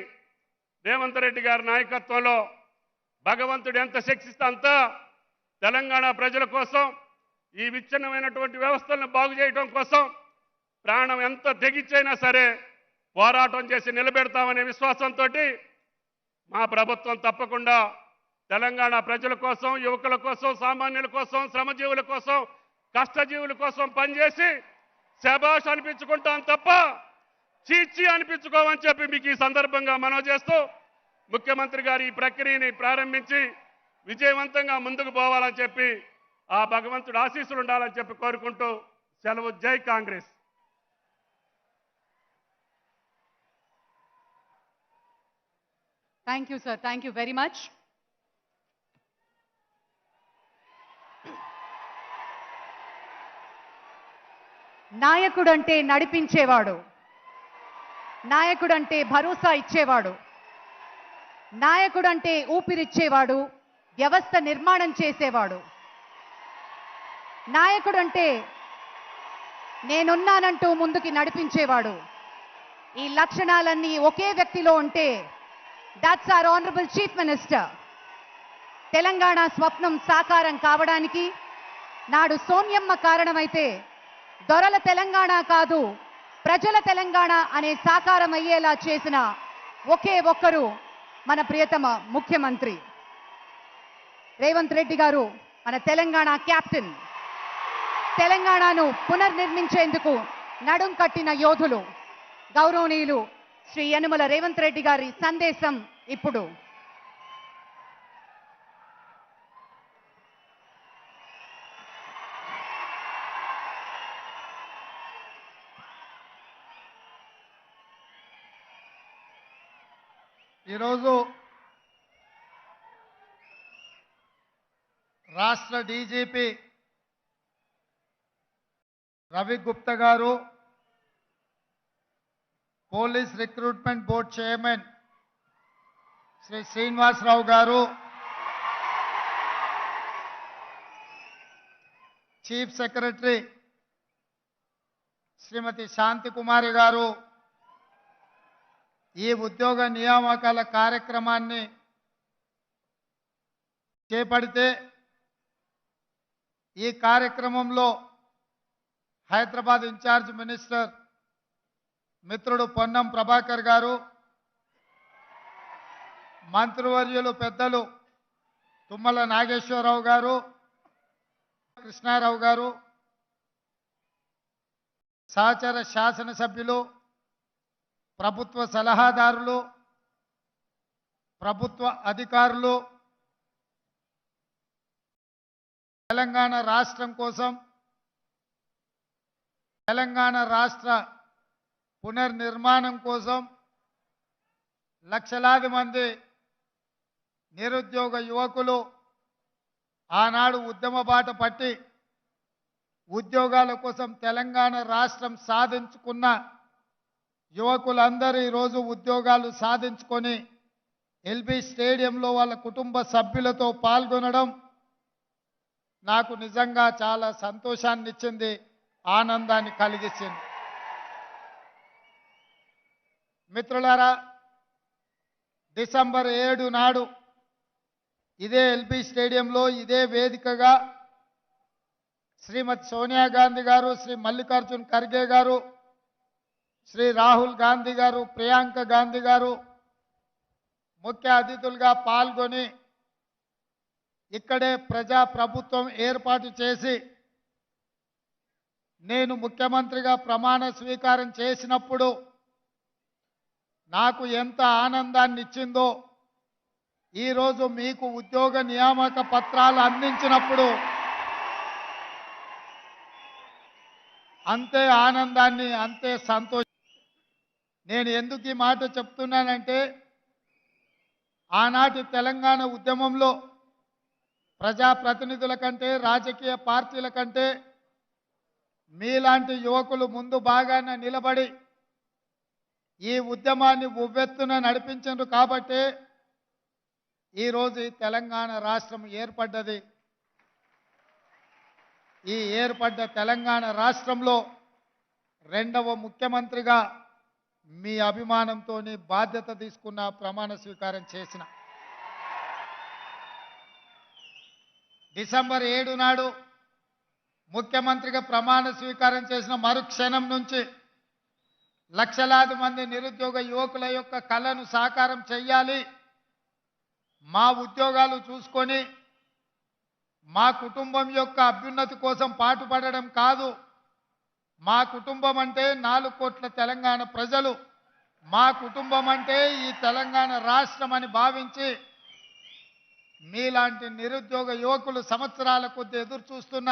రేవంత్ రెడ్డి గారి నాయకత్వంలో భగవంతుడు ఎంత శిక్షిస్తే అంత తెలంగాణ ప్రజల కోసం, ఈ విచ్ఛిన్నమైనటువంటి వ్యవస్థలను బాగు చేయడం కోసం ప్రాణం ఎంత తెగించైనా సరే పోరాటం చేసి నిలబెడతామనే విశ్వాసంతో మా ప్రభుత్వం తప్పకుండా తెలంగాణ ప్రజల కోసం, యువకుల కోసం, సామాన్యుల కోసం, శ్రమజీవుల కోసం, కష్టజీవుల కోసం పనిచేసి శభాష్ అనిపించుకుంటాం తప్ప చీచి అనిపించుకోమని చెప్పి మీకు ఈ సందర్భంగా మనవి చేస్తూ ముఖ్యమంత్రి గారు ఈ ప్రక్రియని ప్రారంభించి విజయవంతంగా ముందుకు పోవాలని చెప్పి ఆ భగవంతుడు ఆశీస్సులు ఉండాలని చెప్పి కోరుకుంటూ సెలవు. జై Congress. Thank you, sir. Thank you very much. నాయకుడంటే నడిపించేవాడు, నాయకుడంటే భరోసా ఇచ్చేవాడు, నాయకుడంటే ఊపిరిచ్చేవాడు, వ్యవస్థ నిర్మాణం చేసేవాడు. నాయకుడంటే నేనున్నానంటూ ముందుకి నడిపించేవాడు. ఈ లక్షణాలన్నీ ఒకే వ్యక్తిలో ఉంటే that's our honourable chief minister. Telangana స్వప్నం సాకారం కావడానికి నాడు సోనియమ్మ కారణమైతే దొరల తెలంగాణ కాదు, ప్రజల తెలంగాణ అనే సాకారం అయ్యేలా చేసిన ఒకే ఒక్కరు మన ప్రియతమ ముఖ్యమంత్రి రేవంత్ రెడ్డి గారు, మన తెలంగాణ క్యాప్టెన్. తెలంగాణను పునర్నిర్మించేందుకు నడుం కట్టిన యోధులు గౌరవనీయులు శ్రీ యనుమల రేవంత్ రెడ్డి గారి సందేశం ఇప్పుడు. ఈరోజు రాష్ట్ర DGP Ravi Gupta garu, police recruitment board chairman Shri Srinivasarao garu, chief secretary శ్రీమతి శాంతి కుమారి గారు ఈ ఉద్యోగ నియామకాల కార్యక్రమాన్ని చేపడితే ఈ కార్యక్రమంలో హైదరాబాద్ ఇన్ఛార్జ్ మినిస్టర్ మిత్రుడు పొన్నం ప్రభాకర్ గారు, మంత్రివర్యులు పెద్దలు తుమ్మల నాగేశ్వరరావు గారు, కృష్ణారావు గారు, సహచర శాసనసభ్యులు, ప్రభుత్వ సలహాదారులు, ప్రభుత్వ అధికారులు, తెలంగాణ రాష్ట్రం కోసం, తెలంగాణ రాష్ట్ర పునర్నిర్మాణం కోసం లక్షలాది మంది నిరుద్యోగ యువకులు ఆనాడు ఉద్యమ బాట పట్టి ఉద్యోగాల కోసం తెలంగాణ రాష్ట్రం సాధించుకున్న యువకులందరూ ఈరోజు ఉద్యోగాలు సాధించుకొని ఎల్బీ స్టేడియంలో వాళ్ళ కుటుంబ సభ్యులతో పాల్గొనడం నాకు నిజంగా చాలా సంతోషాన్ని ఇచ్చింది, ఆనందాన్ని కలిగించింది. మిత్రులారా, డిసెంబర్ 7 నాడు ఇదే ఎల్బీ స్టేడియంలో ఇదే వేదికగా శ్రీమతి సోనియా గాంధీ గారు, శ్రీ మల్లికార్జున్ ఖర్గే గారు, శ్రీ రాహుల్ గాంధీ గారు, ప్రియాంక గాంధీ గారు ముఖ్య అతిథులుగా పాల్గొని ఇక్కడే ప్రజా ప్రభుత్వం ఏర్పాటు చేసి నేను ముఖ్యమంత్రిగా ప్రమాణ స్వీకారం చేసినప్పుడు నాకు ఎంత ఆనందాన్ని ఇచ్చిందో ఈరోజు మీకు ఉద్యోగ నియామక పత్రాలు అందించినప్పుడు అంతే ఆనందాన్ని, అంతే సంతోషం. నేను ఎందుకు ఈ మాట చెప్తున్నానంటే ఆనాటి తెలంగాణ ఉద్యమంలో ప్రజాప్రతినిధుల కంటే, రాజకీయ పార్టీల కంటే మీలాంటి యువకులు ముందు బాగానే నిలబడి ఈ ఉద్యమాన్ని ఉవ్వెత్తున నడిపించారు కాబట్టి ఈరోజు ఈ తెలంగాణ రాష్ట్రం ఏర్పడ్డది. ఈ ఏర్పడ్డ తెలంగాణ రాష్ట్రంలో రెండవ ముఖ్యమంత్రిగా మీ అభిమానంతో బాధ్యత తీసుకున్న, ప్రమాణ స్వీకారం చేసిన. డిసెంబర్ 7 నాడు ముఖ్యమంత్రిగా ప్రమాణ స్వీకారం చేసిన మరుక్షణం నుంచి లక్షలాది మంది నిరుద్యోగ యువకుల యొక్క కళను సాకారం చేయాలి, మా ఉద్యోగాలు చూసుకొని మా కుటుంబం యొక్క అభ్యున్నతి కోసం పాటుపడడం కాదు, మా కుటుంబం అంటే 4 కోట్ల తెలంగాణ ప్రజలు, మా కుటుంబం అంటే ఈ తెలంగాణ రాష్ట్రం అని భావించి మీలాంటి నిరుద్యోగ యువకులు సంవత్సరాల కొద్ది ఎదురు చూస్తున్న,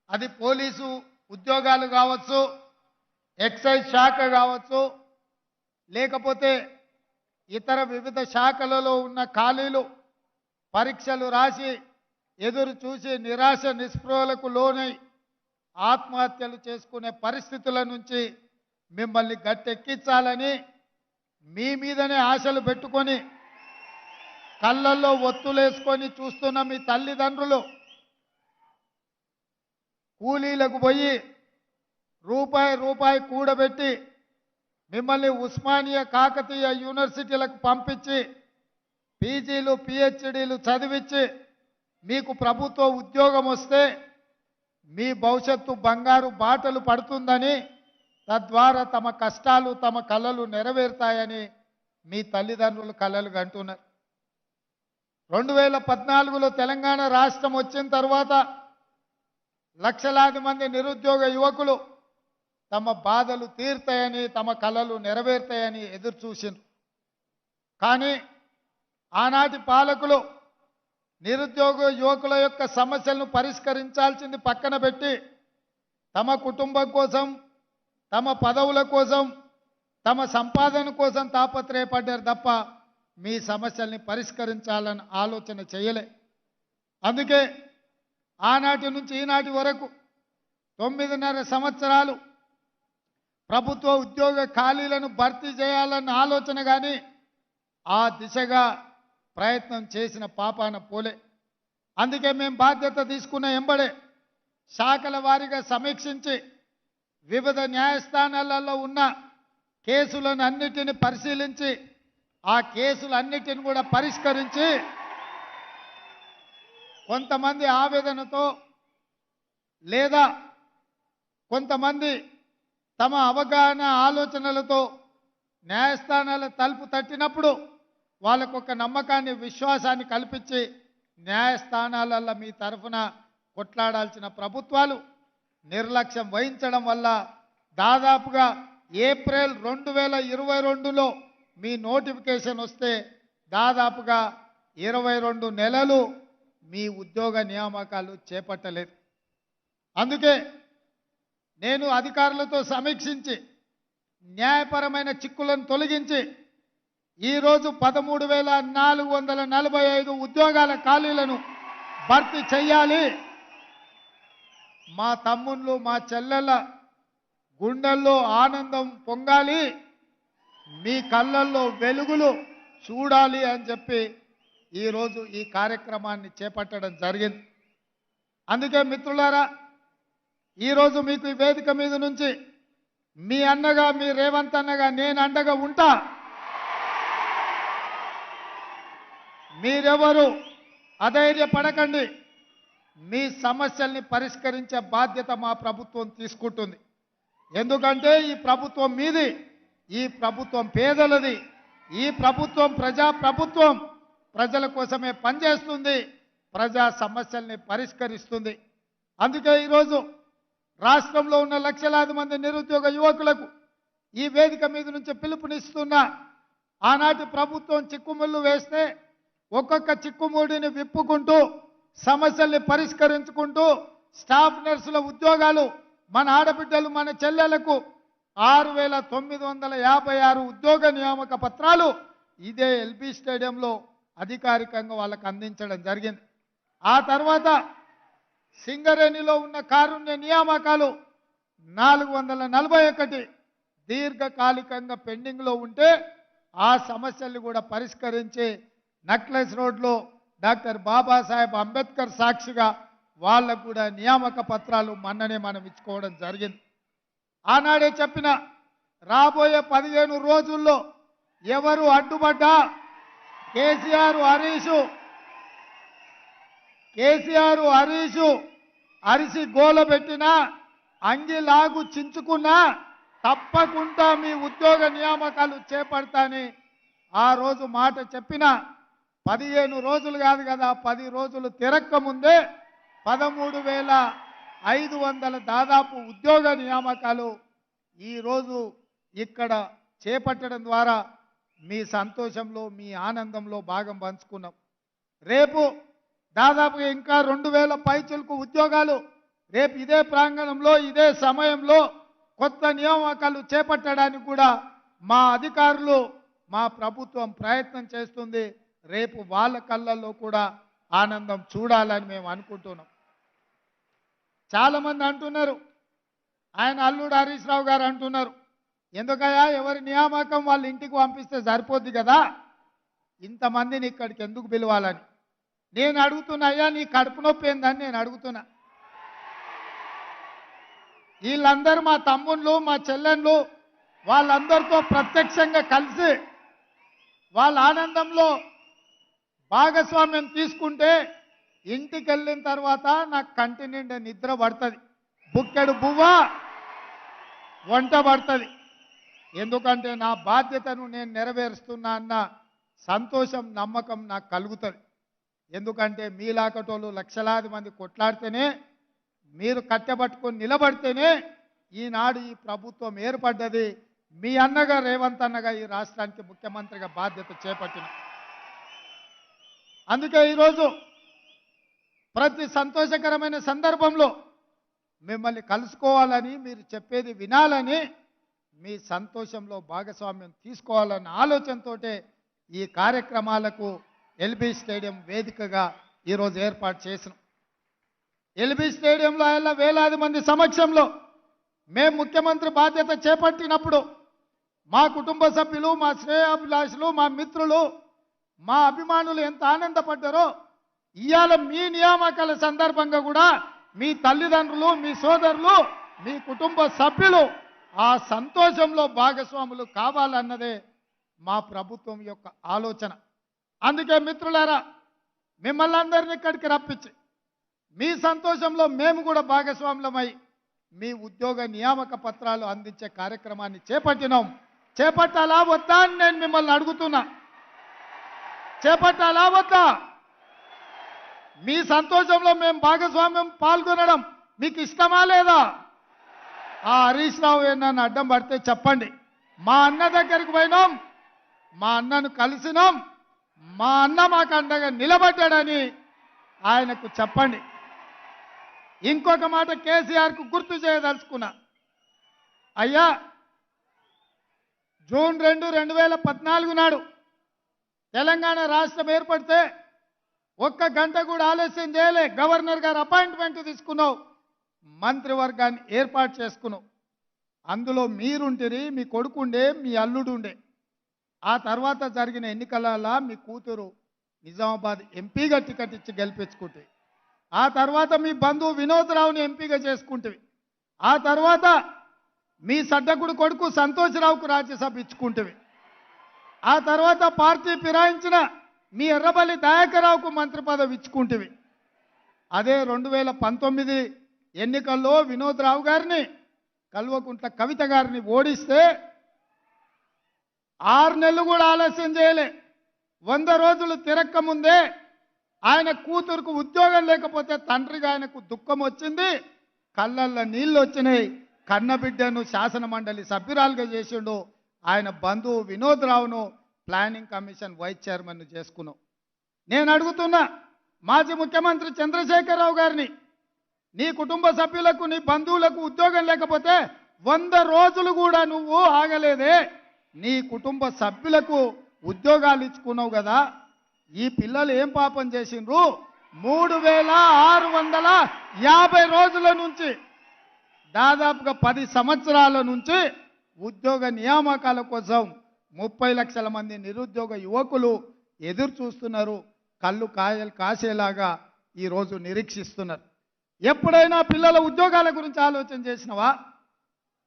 అది పోలీసు ఉద్యోగాలు కావచ్చు, ఎక్సైజ్ శాఖ కావచ్చు, లేకపోతే ఇతర వివిధ శాఖలలో ఉన్న ఖాళీలు పరీక్షలు రాసి ఎదురు చూసి నిరాశ నిస్పృహలకు లోనై ఆత్మహత్యలు చేసుకునే పరిస్థితుల నుంచి మిమ్మల్ని గట్టెక్కించాలని మీ మీదనే ఆశలు పెట్టుకొని కళ్ళల్లో ఒత్తులేసుకొని చూస్తున్న మీ తల్లిదండ్రులు కూలీలకు పోయి రూపాయి కూడబెట్టి మిమ్మల్ని ఉస్మానియా, కాకతీయ యూనివర్సిటీలకు పంపించి పీజీలు, పిహెచ్డీలు చదివించి మీకు ప్రభుత్వ ఉద్యోగం వస్తే మీ భవిష్యత్తు బంగారు బాటలు పడుతుందని, తద్వారా తమ కష్టాలు, తమ కలలు నెరవేరుతాయని మీ తల్లిదండ్రులు కలలు కంటున్నారు. 2014లో తెలంగాణ రాష్ట్రం వచ్చిన తర్వాత లక్షలాది మంది నిరుద్యోగ యువకులు తమ బాధలు తీరుతాయని, తమ కలలు నెరవేరుతాయని ఎదురు చూసిండ్రు. కానీ ఆనాటి పాలకులు నిరుద్యోగ యువకుల యొక్క సమస్యలను పరిష్కరించాల్సింది పక్కన పెట్టి తమ కుటుంబం కోసం, తమ పదవుల కోసం, తమ సంపాదన కోసం తాపత్రయపడ్డారు తప్ప మీ సమస్యల్ని పరిష్కరించాలని ఆలోచన చేయలే. అందుకే ఆనాటి నుంచి ఈనాటి వరకు 9.5 సంవత్సరాలు ప్రభుత్వ ఉద్యోగ ఖాళీలను భర్తీ చేయాలన్న ఆలోచన కానీ ఆ దిశగా ప్రయత్నం చేసిన పాపాన పోలే. అందుకే మేము బాధ్యత తీసుకున్న ఎంబడే శాఖల వారీగా సమీక్షించి వివిధ న్యాయస్థానాలలో ఉన్న కేసులను అన్నిటిని పరిశీలించి ఆ కేసులన్నిటిని కూడా పరిష్కరించి కొంతమంది ఆవేదనతో లేదా కొంతమంది తమ అవగాహన ఆలోచనలతో న్యాయస్థానాల తలుపు తట్టినప్పుడు వాళ్ళకు ఒక నమ్మకాన్ని విశ్వాసాన్ని కల్పించి న్యాయస్థానాలలో మీ తరఫున కొట్లాడాల్సిన ప్రభుత్వాలు నిర్లక్ష్యం వహించడం వల్ల దాదాపుగా ఏప్రిల్ 2022లో మీ నోటిఫికేషన్ వస్తే దాదాపుగా 22 నెలలు మీ ఉద్యోగ నియామకాలు చేపట్టలేదు. అందుకే నేను అధికారులతో సమీక్షించి న్యాయపరమైన చిక్కులను తొలగించి ఈరోజు 13,445 ఉద్యోగాల ఖాళీలను భర్తీ చేయాలి. మా తమ్ముళ్ళు మా చెల్లెళ్ళ గుండెల్లో ఆనందం పొంగాలి, మీ కళ్ళల్లో వెలుగులు చూడాలి అని చెప్పి ఈరోజు ఈ కార్యక్రమాన్ని చేపట్టడం జరిగింది. అందుకే మిత్రులారా, ఈరోజు మీకు ఈ వేదిక మీద నుంచి మీ అన్నగా మీ రేవంత్ అన్నగా నేను అండగా ఉంటా. మీరెవరు అధైర్యపడకండి, మీ సమస్యల్ని పరిష్కరించే బాధ్యత మా ప్రభుత్వం తీసుకుంటుంది. ఎందుకంటే ఈ ప్రభుత్వం మీది, ఈ ప్రభుత్వం పేదలది, ఈ ప్రభుత్వం ప్రజా ప్రభుత్వం, ప్రజల కోసమే పనిచేస్తుంది, ప్రజా సమస్యల్ని పరిష్కరిస్తుంది. అందుకే ఈరోజు రాష్ట్రంలో ఉన్న లక్షలాది మంది నిరుద్యోగ యువకులకు ఈ వేదిక మీద నుంచి పిలుపునిస్తున్నా. ఆనాటి ప్రభుత్వం చిక్కుముళ్ళు వేస్తే ఒక్కొక్క చిక్కుముడిని విప్పుకుంటూ సమస్యల్ని పరిష్కరించుకుంటూ స్టాఫ్ నర్సుల ఉద్యోగాలు మన ఆడబిడ్డలు మన చెల్లెలకు 6,956 ఉద్యోగ నియామక పత్రాలు ఇదే ఎల్బీ స్టేడియంలో అధికారికంగా వాళ్ళకు అందించడం జరిగింది. ఆ తర్వాత సింగరేణిలో ఉన్న కారుణ్య నియామకాలు 441 దీర్ఘకాలికంగా పెండింగ్లో ఉంటే ఆ సమస్యల్ని కూడా పరిష్కరించి నక్లెస్ రోడ్లో డాక్టర్ బాబాసాహెబ్ అంబేద్కర్ సాక్షిగా వాళ్ళకు కూడా నియామక పత్రాలు మొన్ననే మనం ఇచ్చుకోవడం జరిగింది. ఆనాడే చెప్పిన రాబోయే 15 రోజుల్లో ఎవరు అడ్డుపడ్డా కేసీఆర్ హరీషు అరిసి గోల పెట్టినా అంగిలాగు చించుకున్నా తప్పకుండా మీ ఉద్యోగ నియామకాలు చేపడతాని ఆ రోజు మాట చెప్పిన 15 రోజులు కాదు కదా, 10 రోజులు తిరక్క ముందే 13,500 దాదాపు ఉద్యోగ నియామకాలు ఈరోజు ఇక్కడ చేపట్టడం ద్వారా మీ సంతోషంలో మీ ఆనందంలో భాగం పంచుకున్నాం. రేపు దాదాపుగా ఇంకా 2,000 పైచులకు ఉద్యోగాలు రేపు ఇదే ప్రాంగణంలో ఇదే సమయంలో కొత్త నియామకాలు చేపట్టడానికి కూడా మా అధికారులు మా ప్రభుత్వం ప్రయత్నం చేస్తుంది. రేపు వాళ్ళ కళ్ళల్లో కూడా ఆనందం చూడాలని మేము అనుకుంటున్నాం. చాలామంది అంటున్నారు, ఆయన అల్లుడు హరీష్ రావు గారు అంటున్నారు, ఎందుకయ్యా ఎవరి నియామకం వాళ్ళ ఇంటికి పంపిస్తే సరిపోద్ది కదా, ఇంతమందిని ఇక్కడికి ఎందుకు పిలవాలని నేను అడుగుతున్నా. అయ్యా నీ కడుపు నొప్పి ఏందని నేను అడుగుతున్నా. వీళ్ళందరూ మా తమ్ముళ్ళు మా చెల్లెళ్ళు వాళ్ళందరితో ప్రత్యక్షంగా కలిసి వాళ్ళ ఆనందంలో భాగస్వామ్యం తీసుకుంటే ఇంటికి వెళ్ళిన తర్వాత నాకు కంటి నిండా నిద్ర పడుతుంది, బుక్కెడు బువ్వ వంట పడుతుంది. ఎందుకంటే నా బాధ్యతను నేను నెరవేరుస్తున్నా అన్న సంతోషం నమ్మకం నాకు కలుగుతుంది. ఎందుకంటే మీలాకటోళ్ళు లక్షలాది మంది కొట్లాడితేనే మీరు కట్టెబట్టుకొని నిలబడితేనే ఈనాడు ఈ ప్రభుత్వం ఏర్పడ్డది. మీ అన్నగా రేవంత్ అన్నగా ఈ రాష్ట్రానికి ముఖ్యమంత్రిగా బాధ్యత చేపట్టిన. అందుకే ఈరోజు ప్రతి సంతోషకరమైన సందర్భంలో మిమ్మల్ని కలుసుకోవాలని మీరు చెప్పేది వినాలని మీ సంతోషంలో భాగస్వామ్యం తీసుకోవాలన్న ఆలోచనతోటే ఈ కార్యక్రమాలకు ఎల్బీ స్టేడియం వేదికగా ఈరోజు ఏర్పాటు చేసినాం. ఎల్బీ స్టేడియంలో ఆయన వేలాది మంది సమక్షంలో మేము ముఖ్యమంత్రి బాధ్యత చేపట్టినప్పుడు మా కుటుంబ సభ్యులు, మా శ్రేయాభిలాషులు, మా మిత్రులు, మా అభిమానులు ఎంత ఆనందపడ్డారో ఇవాళ మీ నియామకాల సందర్భంగా కూడా మీ తల్లిదండ్రులు, మీ సోదరులు, మీ కుటుంబ సభ్యులు ఆ సంతోషంలో భాగస్వాములు కావాలన్నదే మా ప్రభుత్వం యొక్క ఆలోచన. అందుకే మిత్రులారా, మిమ్మల్ని అందరినీ ఇక్కడికి రప్పించి మీ సంతోషంలో మేము కూడా భాగస్వాములమై మీ ఉద్యోగ నియామక పత్రాలు అందించే కార్యక్రమాన్ని చేపట్టినాం. చేపట్టాలా వద్దా అని నేను మిమ్మల్ని అడుగుతున్నా. చేపట్టాలా వద్దా? మీ సంతోషంలో మేము భాగస్వామ్యం పాల్గొనడం మీకు ఇష్టమా లేదా? ఆ హరీష్ రావు నన్ను అడ్డం పడితే చెప్పండి. మా అన్న దగ్గరికి పోయినాం, మా అన్నను కలిసినాం, మా అన్న మాకు అండగా నిలబడ్డాడని ఆయనకు చెప్పండి. ఇంకొక మాట కేసీఆర్కు గుర్తు చేయదలుచుకున్నా. అయ్యా, జూన్ 2, 2014 నాడు తెలంగాణ రాష్ట్రం ఏర్పడితే ఒక్క గంట కూడా ఆలస్యం చేయలే. గవర్నర్ గారు అపాయింట్మెంట్ తీసుకున్నావు, మంత్రివర్గాన్ని ఏర్పాటు చేసుకున్నావు. అందులో మీరుంటిరి, మీ కొడుకుండే, మీ అల్లుడు ఉండే. ఆ తర్వాత జరిగిన ఎన్నికలలో మీ కూతురు నిజామాబాద్ ఎంపీగా టికెట్ ఇచ్చి గెలిపించుకుంటే, ఆ తర్వాత మీ బంధువు వినోద్ రావుని ఎంపీగా చేసుకుంటేవి, ఆ తర్వాత మీ సడ్డకుడు కొడుకు సంతోష్ రావుకు రాజ్యసభ ఇచ్చుకుంటేవి, ఆ తర్వాత పార్టీ ఫిరాయించిన మీ ఎర్రబల్లి దయాకర్రావుకు మంత్రి పదవి ఇచ్చుకుంటేవి. అదే 2019 ఎన్నికల్లో వినోద్ రావు గారిని, కల్వకుంట్ల కవిత గారిని ఓడిస్తే 6 నెలలు కూడా ఆలస్యం చేయలే. 100 రోజులు తిరక్క ముందే ఆయన కూతురుకు ఉద్యోగం లేకపోతే తండ్రిగా ఆయనకు దుఃఖం వచ్చింది, కళ్ళల్లో నీళ్ళు వచ్చినాయి. కన్నబిడ్డను శాసన మండలి సభ్యురాలుగా చేసిండు. ఆయన బంధువు వినోద్ రావును ప్లానింగ్ కమిషన్ వైస్ చైర్మన్ చేసుకున్నావు. నేను అడుగుతున్నా మాజీ ముఖ్యమంత్రి చంద్రశేఖరరావు గారిని, నీ కుటుంబ సభ్యులకు, నీ బంధువులకు ఉద్యోగం లేకపోతే 100 రోజులు కూడా నువ్వు ఆగలేదే, నీ కుటుంబ సభ్యులకు ఉద్యోగాలు ఇచ్చుకున్నావు కదా. ఈ పిల్లలు ఏం పాపం చేసిండ్రు? 3650 రోజుల నుంచి, దాదాపుగా 10 సంవత్సరాల నుంచి ఉద్యోగ నియామకాల కోసం 30 లక్షల మంది నిరుద్యోగ యువకులు ఎదురు చూస్తున్నారు. కళ్ళు కాయలు కాసేలాగా ఈరోజు నిరీక్షిస్తున్నారు. ఎప్పుడైనా పిల్లల ఉద్యోగాల గురించి ఆలోచన చేసినవా?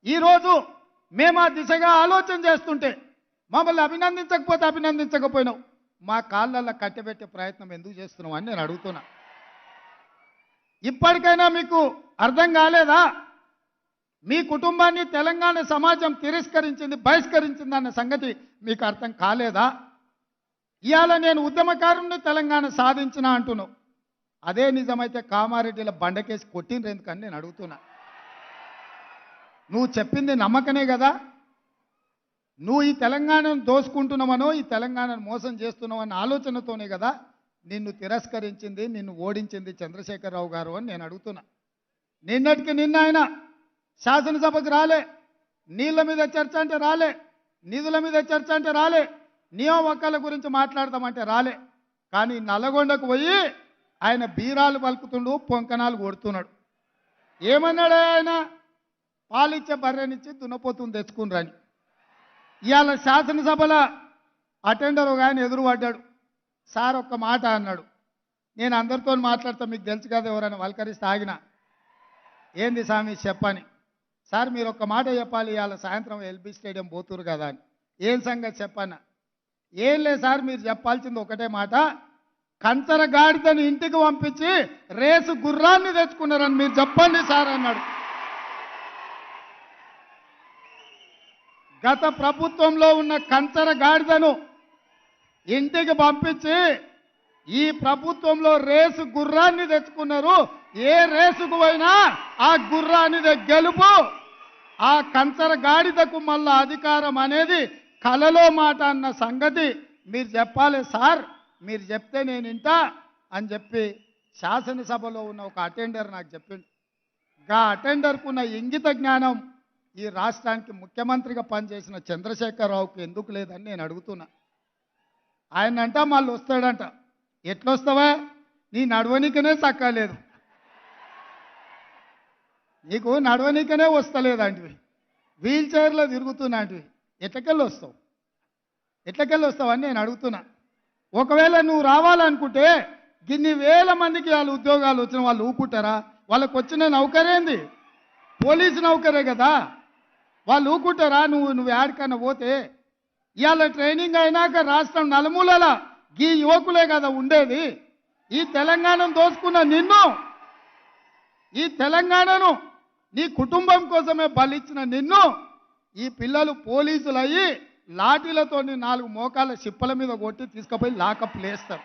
ఈరోజు మేము ఆ దిశగా ఆలోచన చేస్తుంటే మమ్మల్ని అభినందించకపోతే అభినందించకపోయినావు, మా కాళ్ళల్లో కట్టబెట్టే ప్రయత్నం ఎందుకు చేస్తున్నావు అని నేను అడుగుతున్నా. ఇప్పటికైనా మీకు అర్థం కాలేదా? మీ కుటుంబాన్ని తెలంగాణ సమాజం తిరస్కరించింది, బహిష్కరించింది అన్న సంగతి మీకు అర్థం కాలేదా? ఇవాళ నేను ఉద్యమకారుణ్ణి, తెలంగాణ సాధించిన అంటున్నావు. అదే నిజమైతే కామారెడ్డిల బండకేసి కొట్టిండ్రు ఎందుకని నేను అడుగుతున్నా. నువ్వు చెప్పింది నమ్మకనే కదా? నువ్వు ఈ తెలంగాణను దోసుకుంటున్నావనో, ఈ తెలంగాణను మోసం చేస్తున్నావన్న ఆలోచనతోనే కదా నిన్ను తిరస్కరించింది, నిన్ను ఓడించింది చంద్రశేఖరరావు గారు అని నేను అడుగుతున్నా. నిన్నటికి నిన్న ఆయన శాసనసభకు రాలే, నీళ్ళ మీద చర్చ అంటే రాలే, నిధుల మీద చర్చ అంటే రాలే, నియామకాల గురించి మాట్లాడదామంటే రాలే. కానీ నల్లగొండకు పోయి ఆయన బీరాలు పలుకుతుండు, పొంకనాలు కొడుతున్నాడు. ఏమన్నాడు ఆయన? పాలిచ్చే బర్రెనిచ్చి దున్నపోతుని తెచ్చుకుని. ఇవాళ శాసనసభల అటెండర్ ఒక ఆయన ఎదురుపడ్డాడు. సార్ ఒక్క మాట అన్నాడు. నేను అందరితో మాట్లాడతా, మీకు తెలుసు కదా, ఎవరైనా వల్కరిస్తే ఆగిన. ఏంది స్వామి చెప్పని. సార్ మీరు ఒక్క మాట చెప్పాలి, ఇవాళ సాయంత్రం ఎల్బీ స్టేడియం పోతురు కదా అని. ఏం సంగతి చెప్పన్నా? ఏం లేదు సార్, మీరు చెప్పాల్సింది ఒకటే మాట, కంచర గాడిదని ఇంటికి పంపించి రేసు గుర్రాన్ని తెచ్చుకున్నారని మీరు చెప్పండి సార్ అన్నాడు. గత ప్రభుత్వంలో ఉన్న కంచర గాడిదను ఇంటికి పంపించి ఈ ప్రభుత్వంలో రేసు గుర్రాన్ని తెచ్చుకున్నారు. ఏ రేసుకు పోయినా ఆ గుర్రానిదే గెలుపు. ఆ కంచర గాడిదకు మళ్ళా అధికారం అనేది కలలో మాట అన్న సంగతి మీరు చెప్పాలి సార్, మీరు చెప్తే నేను వింటా అని చెప్పి శాసనసభలో ఉన్న ఒక అటెండర్ నాకు చెప్పిండు. గా అటెండర్కు ఉన్న ఇంగిత జ్ఞానం ఈ రాష్ట్రానికి ముఖ్యమంత్రిగా పనిచేసిన చంద్రశేఖరరావుకు ఎందుకు లేదని నేను అడుగుతున్నా. ఆయన అంట మళ్ళీ వస్తాడంట. ఎట్లొస్తావా? నీ నడవనికనే చక్కలేదు, నీకు నడవనికనే వస్తలేదంటివి, వీల్ చైర్లో తిరుగుతున్నాంటివి, ఎట్లకెళ్ళి వస్తావు అని నేను అడుగుతున్నా. ఒకవేళ నువ్వు రావాలనుకుంటే గిన్ని వేల మందికి వాళ్ళ ఉద్యోగాలు వచ్చిన వాళ్ళు ఊకుంటారా? వాళ్ళకు వచ్చిన నౌకరేంది? పోలీసు నౌకరే కదా, వాళ్ళు ఊకుంటారా? నువ్వు యాడికన్నా పోతే ఇవాళ ట్రైనింగ్ అయినాక రాష్ట్రం నలుమూలల ఈ యువకులే కదా ఉండేది. ఈ తెలంగాణను దోచుకున్న నిన్ను, ఈ తెలంగాణను నీ కుటుంబం కోసమే బలిచ్చిన నిన్ను ఈ పిల్లలు పోలీసులు అయ్యి లాఠీలతో 4 మోకాళ్ళ చిప్పల మీద కొట్టి తీసుకుపోయి లాకప్ లేస్తారు.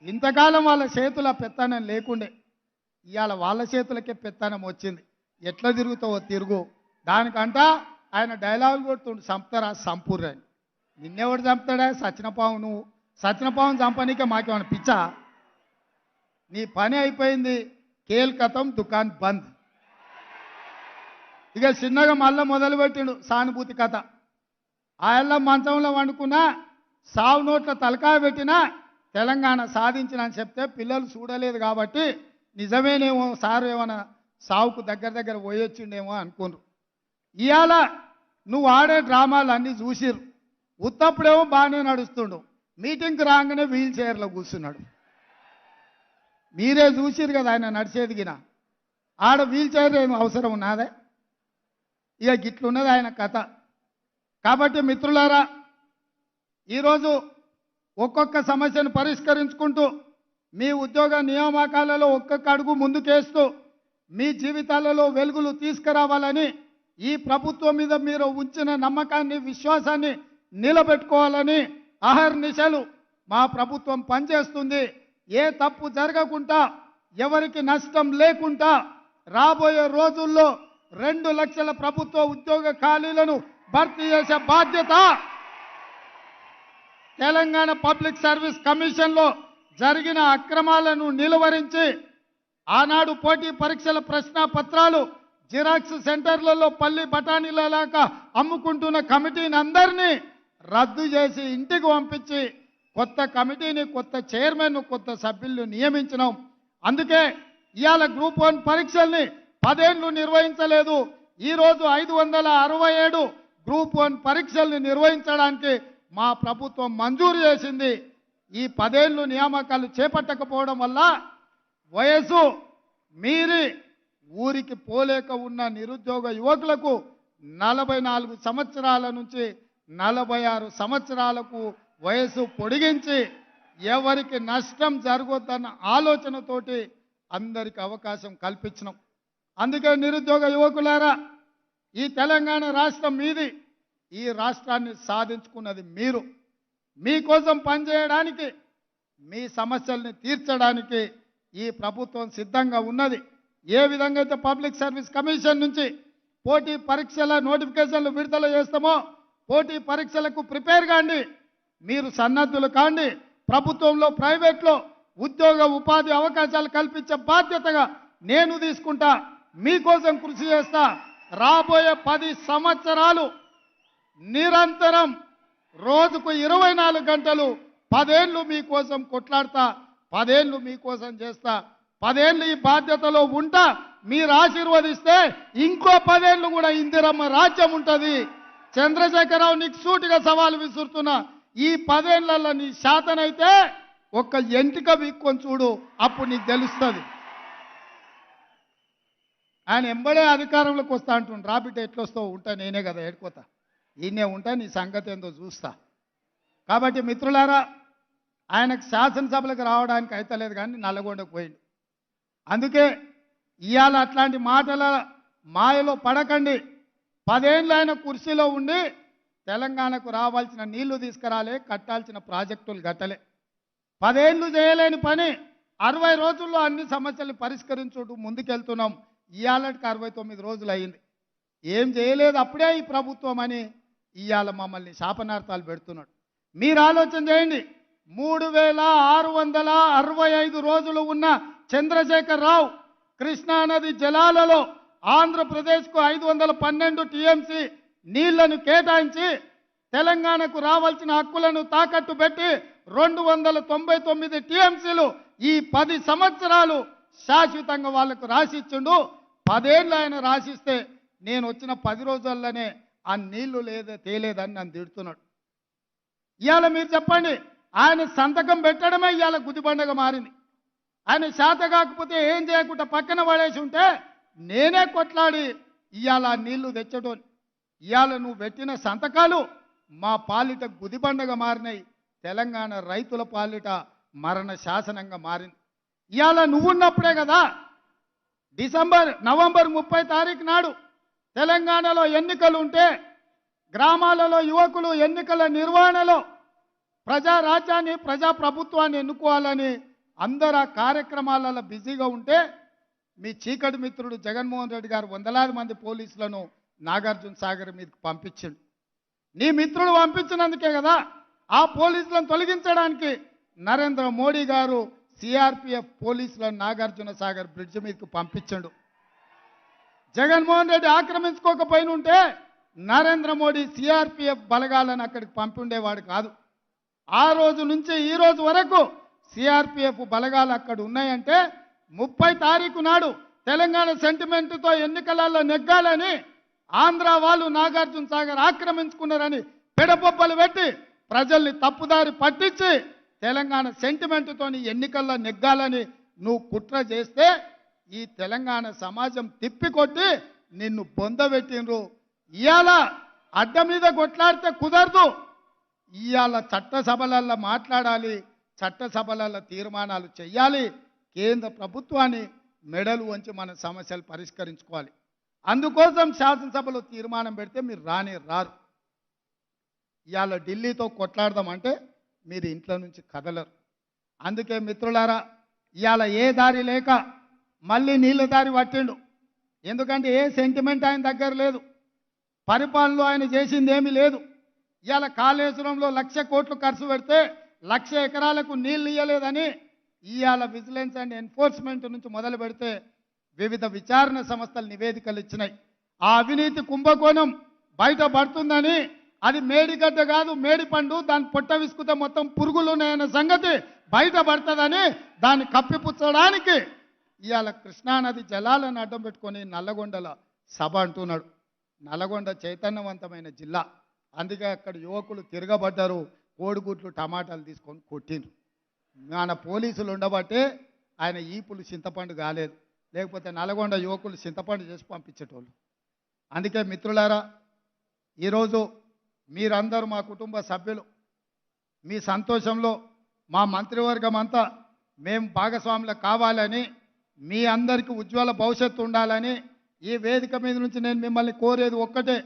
ఇంతకాలం వాళ్ళ చేతుల పెత్తనం లేకుండే, ఇవాళ వాళ్ళ చేతులకే పెత్తనం వచ్చింది. ఎట్లా తిరుగుతావో తిరుగు. దానికంట ఆయన డైలాగులు కొడుతుండు, చంపుతారా సంపూర్ణని. నిన్నెవడు చంపుతాడా? సచినపావు. నువ్వు సచినపావును చంపనీకే మాకేమైనా పిచ్చా? నీ పని అయిపోయింది, కేల్కతం దుకాన్ బంద్. ఇక చిన్నగా మళ్ళీ మొదలుపెట్టిండు సానుభూతి కథ. ఆయన మంచంలో వండుకున్నా, సావు నోట్ల తలకాయ పెట్టినా తెలంగాణ సాధించిన అని చెప్తే పిల్లలు చూడలేదు కాబట్టి నిజమేనేమో సారు ఏమైనా సావుకు దగ్గర పోయొచ్చిండేమో అనుకున్నారు. ఇవాళ నువ్వు ఆడే డ్రామాలు అన్నీ చూసిర్రు. ఉత్తప్పుడేమో బాగానే నడుస్తుండు, మీటింగ్కి రాగానే వీల్ చైర్లో కూర్చున్నాడు. మీరే చూసిరు కదా ఆయన నడిచేదిగిన. ఆడ వీల్ చైర్ ఏమో అవసరం ఉన్నదే? ఇక గిట్లున్నది ఆయన కథ. కాబట్టి మిత్రులారా, ఈరోజు ఒక్కొక్క సమస్యను పరిష్కరించుకుంటూ మీ ఉద్యోగ నియామకాలలో ఒక్కొక్క అడుగు ముందుకేస్తూ మీ జీవితాలలో వెలుగులు తీసుకురావాలని, ఈ ప్రభుత్వం మీద మీరు ఉంచిన నమ్మకాన్ని, విశ్వాసాన్ని నిలబెట్టుకోవాలని అహర్నిశలు మా ప్రభుత్వం పనిచేస్తుంది. ఏ తప్పు జరగకుండా, ఎవరికి నష్టం లేకుండా రాబోయే రోజుల్లో 2 లక్షల ప్రభుత్వ ఉద్యోగ ఖాళీలను భర్తీ చేసే బాధ్యత తెలంగాణ పబ్లిక్ సర్వీస్ కమిషన్లో జరిగిన అక్రమాలను నిలువరించి ఆనాడు పోటీ పరీక్షల ప్రశ్న పత్రాలు జిరాక్స్ సెంటర్లలో పల్లి బఠానీలలాగా అమ్ముకుంటున్న కమిటీని అందరినీ రద్దు చేసి ఇంటికి పంపించి కొత్త కమిటీని, కొత్త చైర్మన్, కొత్త సభ్యులను నియమించినాం. అందుకే ఇవాళ గ్రూప్ 1 పరీక్షల్ని 10 ఏళ్ళు నిర్వహించలేదు. ఈరోజు 567 గ్రూప్ 1 పరీక్షల్ని నిర్వహించడానికి మా ప్రభుత్వం మంజూరు చేసింది. ఈ 10 ఏళ్ళు నియామకాలు చేపట్టకపోవడం వల్ల వయసు మీరి ఊరికి పోలేక ఉన్న నిరుద్యోగ యువకులకు 44 సంవత్సరాల నుంచి 46 సంవత్సరాలకు వయసు పొడిగించి ఎవరికి నష్టం జరగొద్దన్న ఆలోచనతోటి అందరికి అవకాశం కల్పించినాం. అందుకే నిరుద్యోగ యువకులారా, ఈ తెలంగాణ రాష్ట్రం మీది, ఈ రాష్ట్రాన్ని సాధించుకున్నది మీరు. మీకోసం పనిచేయడానికి, మీ సమస్యల్ని తీర్చడానికి ఈ ప్రభుత్వం సిద్ధంగా ఉన్నది. ఏ విధంగా అయితే పబ్లిక్ సర్వీస్ కమిషన్ నుంచి పోటీ పరీక్షల నోటిఫికేషన్లు విడుదల చేస్తామో, పోటీ పరీక్షలకు ప్రిపేర్ కాండి, మీరు సన్నద్ధులు కాండి. ప్రభుత్వంలో, ప్రైవేట్లో ఉద్యోగ ఉపాధి అవకాశాలు కల్పించే బాధ్యతగా నేను తీసుకుంటా, మీకోసం కృషి చేస్తా. రాబోయే 10 సంవత్సరాలు నిరంతరం రోజుకు 24 గంటలు 10 ఏళ్ళు మీకోసం కొట్లాడతా, 10 ఏళ్ళు మీకోసం చేస్తా. 10 ఏళ్ళు ఈ బాధ్యతలో ఉంటా. మీరు ఆశీర్వదిస్తే ఇంకో 10 ఏళ్ళు కూడా ఇందిరమ్మ రాజ్యం ఉంటుంది. చంద్రశేఖరరావు, నీకు సూటిగా సవాలు విసురుతున్నా, ఈ 10 ఏళ్లలో నీ శాతనైతే ఒక్క ఎంటిక వీక్కొని చూడు, అప్పుడు నీకు తెలుస్తుంది. ఆయన ఎంబడే అధికారంలోకి వస్తా అంటుండు. రాబిట్ ఎట్లొస్తావు? ఉంటా, నేనే కదా ఏడుకోతా, ఈయనే ఉంటా, నీ సంగతి ఏందో చూస్తా. కాబట్టి మిత్రులారా, ఆయనకు శాసనసభలకు రావడానికి అయితలేదు కానీ నల్లగొండకు పోయింది. అందుకే ఇవాళ అట్లాంటి మాటల మాయలో పడకండి. 10 ఏళ్ళు ఆయన కుర్చీలో ఉండి తెలంగాణకు రావాల్సిన నీళ్లు తీసుకురాలే, కట్టాల్సిన ప్రాజెక్టులు కట్టలే. 10 ఏళ్ళు చేయలేని పని 60 రోజుల్లో అన్ని సమస్యలు పరిష్కరించుటూ ముందుకెళ్తున్నాం. ఇవాళకి 69 రోజులు అయింది, ఏం చేయలేదు అప్పుడే ఈ ప్రభుత్వం అని ఇవాళ మమ్మల్ని శాపనార్థాలు పెడుతున్నాడు. మీరు ఆలోచన చేయండి. 3665 రోజులు ఉన్న చంద్రశేఖరరావు కృష్ణానది జలాలలో ఆంధ్రప్రదేశ్కు 512 టీఎంసీ నీళ్లను కేటాయించి తెలంగాణకు రావాల్సిన హక్కులను తాకట్టు పెట్టి 299 టీఎంసీలు ఈ 10 సంవత్సరాలు శాశ్వతంగా వాళ్ళకు రాసిచ్చిండు. 10 ఏళ్ళు ఆయన రాసిస్తే నేను వచ్చిన 10 రోజుల్లోనే ఆ నీళ్లు తేలేదని నన్ను తిడుతున్నాడు. ఇవాళ మీరు చెప్పండి, ఆయన సంతకం పెట్టడమే ఇవాళ గుదిబండగా మారింది. ఆయన శాత కాకపోతే ఏం చేయకుండా పక్కన పడేసి ఉంటే నేనే కొట్లాడి ఇవాళ నీళ్లు తెచ్చటోని. ఇవాళ నువ్వు పెట్టిన సంతకాలు మా పాలిట గుదిబండగా మారినాయి. తెలంగాణ రైతుల పాలిట మరణ శాసనంగా మారింది. ఇవాళ నువ్వున్నప్పుడే కదా నవంబర్ 30 తారీఖు నాడు తెలంగాణలో ఎన్నికలు ఉంటే గ్రామాలలో యువకులు ఎన్నికల నిర్వహణలో ప్రజారాజ్యాన్ని ప్రజాప్రభుత్వాన్ని ఎన్నుకోవాలని అందరు ఆ కార్యక్రమాలలో బిజీగా ఉంటే మీ చీకటి మిత్రుడు జగన్మోహన్ రెడ్డి గారు వందలాది మంది పోలీసులను నాగార్జున సాగర్ మీదకి పంపించిండు. నీ మిత్రుడు పంపించినందుకే కదా ఆ పోలీసులను తొలగించడానికి నరేంద్ర మోడీ గారు సిఆర్పిఎఫ్ పోలీసులను నాగార్జున సాగర్ బ్రిడ్జ్ మీదకి పంపించండు. జగన్మోహన్ రెడ్డి ఆక్రమించుకోకపోయిన ఉంటే నరేంద్ర మోడీ సిఆర్పిఎఫ్ బలగాలను అక్కడికి పంపిండేవాడు కాదు. ఆ రోజు నుంచి ఈ రోజు వరకు సిఆర్పిఎఫ్ బలగాలు అక్కడ ఉన్నాయంటే 30 తారీఖు నాడు తెలంగాణ సెంటిమెంట్తో ఎన్నికలలో నెగ్గాలని ఆంధ్ర వాళ్ళు నాగార్జున సాగర్ ఆక్రమించుకున్నారని పెడబొబ్బలు పెట్టి ప్రజల్ని తప్పుదారి పట్టించి తెలంగాణ సెంటిమెంట్తోని ఎన్నికల్లో నెగ్గాలని నువ్వు కుట్ర చేస్తే ఈ తెలంగాణ సమాజం తిప్పికొట్టి నిన్ను పొందబెట్టినరు. ఇవాళ అడ్డ మీద కొట్లాడితే కుదరదు. ఇవాళ చట్టసభలలో మాట్లాడాలి, చట్టసభలలో తీర్మానాలు చేయాలి. కేంద్ర ప్రభుత్వాన్ని మెడలు వంచి మన సమస్యలు పరిష్కరించుకోవాలి. అందుకోసం శాసనసభలో తీర్మానం పెడితే మీరు రారు. ఇవాళ ఢిల్లీతో కొట్లాడదామంటే మీరు ఇంట్లో నుంచి కదలరు. అందుకే మిత్రులారా, ఇవాళ ఏ దారి లేక మళ్ళీ నీళ్ళ దారి పట్టిండు. ఎందుకంటే ఏ సెంటిమెంట్ ఆయన దగ్గర లేదు, పరిపాలనలో ఆయన చేసింది ఏమీ లేదు. ఇవాళ కాళేశ్వరంలో 1,00,000 కోట్లు ఖర్చు పెడితే 1,00,000 ఎకరాలకు నీళ్ళు ఇయ్యలేదని ఇవాళ విజిలెన్స్ అండ్ ఎన్ఫోర్స్మెంట్ నుంచి మొదలు పెడితే వివిధ విచారణ సంస్థలు నివేదికలు ఇచ్చినాయి. ఆ అవినీతి కుంభకోణం బయటపడుతుందని, అది మేడిగడ్డ కాదు మేడిపండు, దాన్ని పొట్ట విసుకుతే మొత్తం పురుగులు ఉన్నాయన్న సంగతి బయటపడుతుందని దాన్ని కప్పిపుచ్చడానికి ఇవాళ కృష్ణానది జలాలను అడ్డం పెట్టుకొని నల్లగొండల సభ అంటున్నాడు. నల్లగొండ చైతన్యవంతమైన జిల్లా, అందుకే అక్కడ యువకులు తిరగబడ్డారు, కోడిగుడ్లు టమాటాలు తీసుకొని కొట్టిండ్రు. మన పోలీసులు ఉండబట్టే ఆయన ఈపులు చింతపండు కాలేదు, లేకపోతే నల్గొండ యువకులు చింతపండు చేసి పంపించేటోళ్ళు. అందుకే మిత్రులారా, ఈరోజు మీరందరూ మా కుటుంబ సభ్యులు, మీ సంతోషంలో మా మంత్రివర్గం అంతా మేము భాగస్వాములు కావాలని, మీ అందరికీ ఉజ్వల భవిష్యత్తు ఉండాలని ఈ వేదిక మీద నుంచి నేను మిమ్మల్ని కోరేది ఒక్కటే.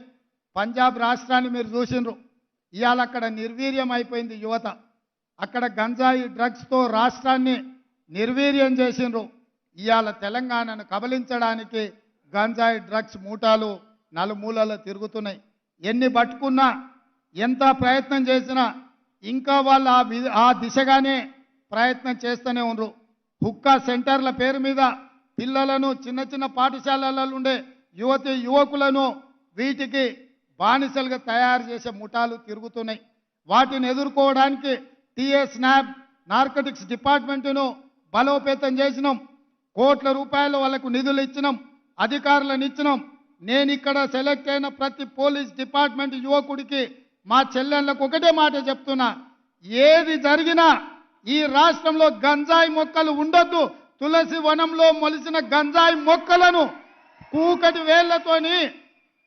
పంజాబ్ రాష్ట్రాన్ని మీరు చూసినారు, ఇవాళ అక్కడ నిర్వీర్యం అయిపోయింది యువత. అక్కడ గంజాయి డ్రగ్స్తో రాష్ట్రాన్ని నిర్వీర్యం చేసినారు. ఇవాళ తెలంగాణను కబలించడానికి గంజాయి డ్రగ్స్ మూటాలు నలుమూలలో తిరుగుతున్నాయి. ఎన్ని పట్టుకున్నా, ఎంత ప్రయత్నం చేసినా ఇంకా వాళ్ళు ఆ దిశగానే ప్రయత్నం చేస్తూనే ఉన్నారు. హుక్కా సెంటర్ల పేరు మీద పిల్లలను చిన్న చిన్న పాఠశాలలలో ఉండే యువకులను వీటికి బానిసలుగా తయారు చేసే ముఠాలు తిరుగుతున్నాయి. వాటిని ఎదుర్కోవడానికి టీఎస్ నాబ్ నార్కోటిక్స్ డిపార్ట్మెంటును బలోపేతం చేసినాం. కోట్ల రూపాయలు వాళ్ళకు నిధులు ఇచ్చినాం, అధికారులను ఇచ్చినాం. నేను ఇక్కడ సెలెక్ట్ అయిన ప్రతి పోలీస్ డిపార్ట్మెంట్ యువకుడికి మా చెల్లెళ్ళకు ఒకటే మాట చెప్తున్నా, ఏది జరిగినా ఈ రాష్ట్రంలో గంజాయి మొక్కలు ఉండొద్దు. తులసి వనంలో మొలిసిన గంజాయి మొక్కలను కూకటి వేళ్లతోని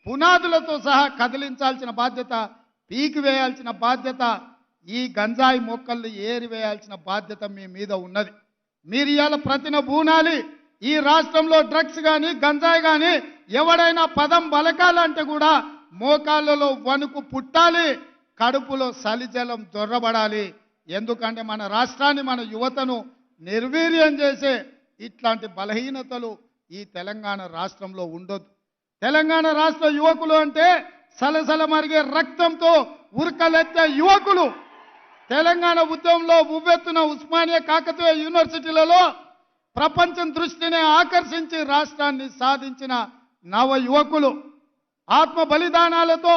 పునాదులతో సహా కదిలించాల్సిన బాధ్యత, పీకి వేయాల్సిన బాధ్యత, ఈ గంజాయి మొక్కల్ని ఏరివేయాల్సిన బాధ్యత మీ మీద ఉన్నది. మీరు ఇవాళ ప్రతిన బూనాలి. ఈ రాష్ట్రంలో డ్రగ్స్ కానీ గంజాయి కానీ ఎవడైనా పదం బలకాలంటే కూడా మోకాళ్ళలో వణుకు పుట్టాలి, కడుపులో సలిజలం దొర్రబడాలి. ఎందుకంటే మన రాష్ట్రాన్ని, మన యువతను నిర్వీర్యం చేసే ఇట్లాంటి బలహీనతలు ఈ తెలంగాణ రాష్ట్రంలో ఉండొద్దు. తెలంగాణ రాష్ట్ర యువకులు అంటే సలసల మరిగే రక్తంతో ఉరకలెత్తే యువకులు. తెలంగాణ ఉద్యమంలో ఉవ్వెత్తున ఉస్మానియా కాకతీయ యూనివర్సిటీలలో ప్రపంచం దృష్టిని ఆకర్షించి రాష్ట్రాన్ని సాధించిన నవ యువకులు. ఆత్మ బలిదానాలతో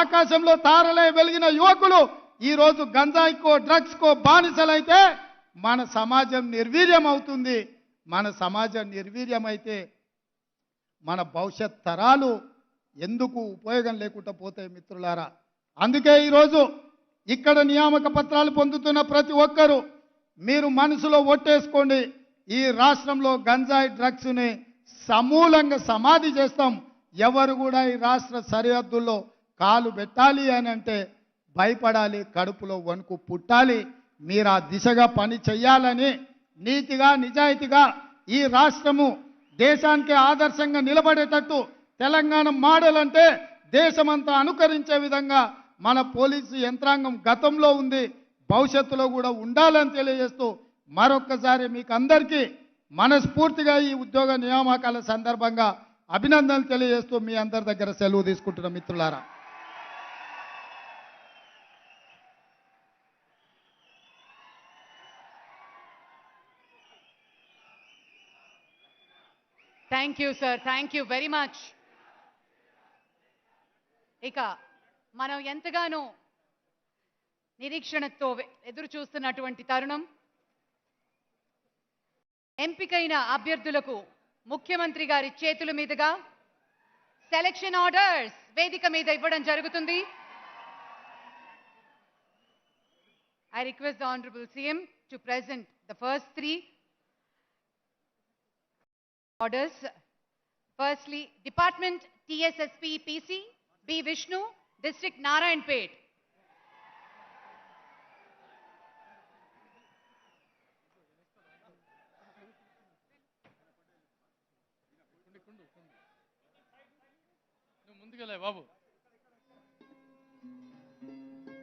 ఆకాశంలో తారలై వెలిగిన యువకులు ఈరోజు గంజాయికో డ్రగ్స్కో బానిసలైతే మన సమాజం నిర్వీర్యం అవుతుంది. మన సమాజం నిర్వీర్యమైతే మన భవిష్యత్ తరాలు ఎందుకు ఉపయోగం లేకుండా పోతాయి మిత్రులారా. అందుకే ఈరోజు ఇక్కడ నియామక పత్రాలు పొందుతున్న ప్రతి ఒక్కరూ మీరు మనసులో ఒట్టేసుకోండి, ఈ రాష్ట్రంలో గంజాయి డ్రగ్స్ని సమూలంగా సమాధి చేస్తాం. ఎవరు కూడా ఈ రాష్ట్ర సరిహద్దుల్లో కాలు పెట్టాలి అని అంటే భయపడాలి, కడుపులో వణుకు పుట్టాలి. మీరు ఆ దిశగా పని చేయాలని నీతిగా నిజాయితీగా ఈ రాష్ట్రము దేశానికి ఆదర్శంగా నిలబడేటట్టు తెలంగాణ మోడల్ అంటే దేశమంతా అనుకరించే విధంగా మన పోలీసు యంత్రాంగం గతంలో ఉంది, భవిష్యత్తులో కూడా ఉండాలని తెలియజేస్తూ మరొక్కసారి మీకు అందరికీ మనస్ఫూర్తిగా ఈ ఉద్యోగ నియామకాల సందర్భంగా అభినందనలు తెలియజేస్తూ మీ అందరి దగ్గర సెలవు తీసుకుంటున్న మిత్రులారా. Thank you sir, thank you very much. ఇక మనం ఎంతగానో నిరీక్షణతో ఎదురు చూస్తున్నటువంటి తరుణం, ఎంపికైన అభ్యర్థులకు ముఖ్యమంత్రి గారి చేతుల మీదుగా సెలక్షన్ ఆర్డర్స్ వేదిక మీద ఇవ్వడం జరుగుతుంది. I request the Honorable CM to present the first 3 orders. Firstly, Department TSSP PC, B. Vishnu, District Narayanpet.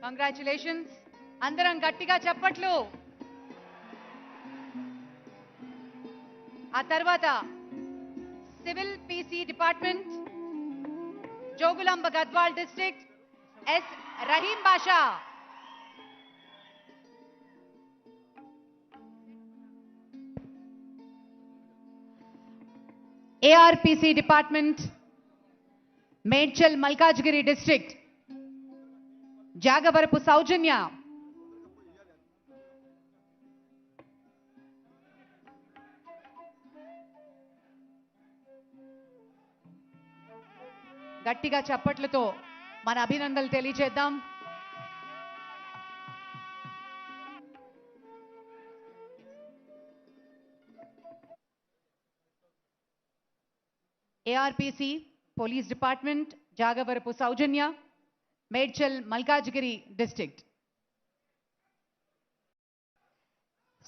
Congratulations. అందరం గట్టిగా చప్పట్లు. ఆ తర్వాత civil PC department, Jogulamba Gadwal district, S Rahim Basha. ARPC department, Medchal Malkajgiri district, Jagavarapu Soujanya. గట్టిగా చప్పట్లతో మన అభినందనలు తెలియజేద్దాం. ARPC police department, Jagavarapu Soujanya, Medchal Malkajgiri district.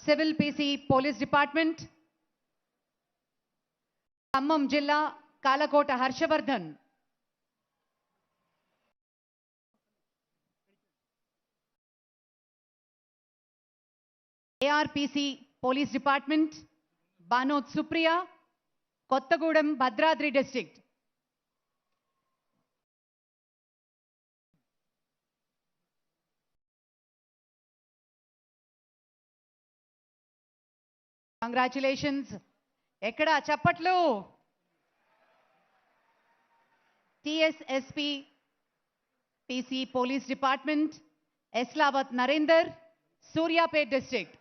Civil PC police department, Khammam జిల్లా, Kalakota Harshavardhan. ARPC police department, Banoth Supriya, Kothagudem Bhadradri district. Congratulations. ఎక్కడ చప్పట్లు? TSSP PC police department, Eslavath Narender, Suryapet district.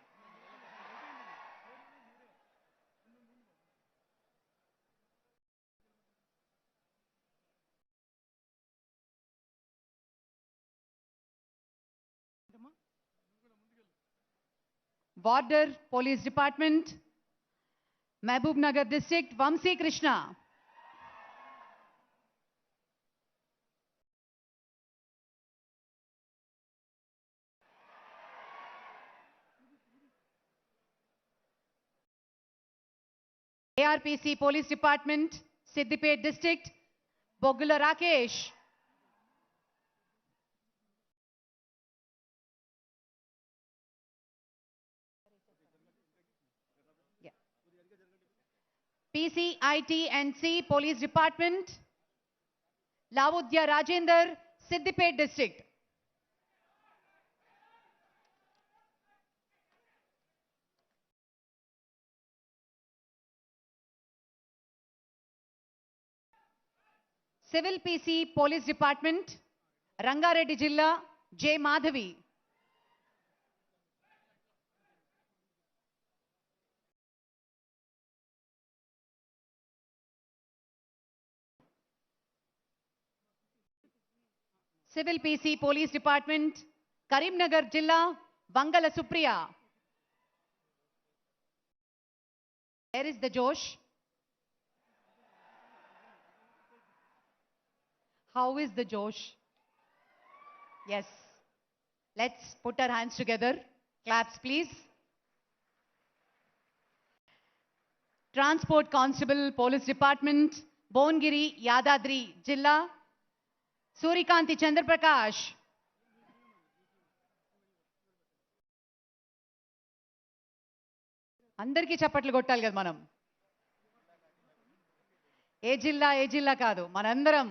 Border police department, Mahabubnagar district, Vamshi Krishna. ARPC police department, Siddipet district, బొగ్గుల Rakesh. PCIT&C Police Department, Lavudya Rajender, Siddipet District. Civil PC Police Department, Rangareddy Jilla, J. Madhavi. Civil PC Police Department, Karimnagar Jilla, Bangala Supriya. Where is the Josh? How is the Josh? Yes. Let's put our hands together. Claps, please. Transport Constable Police Department, Bongiri, Yadadri Jilla, Surikanti Chandraprakash. అందరికీ చప్పట్లు కొట్టాలి కదా మనం. ఏ జిల్లా కాదు, మనందరం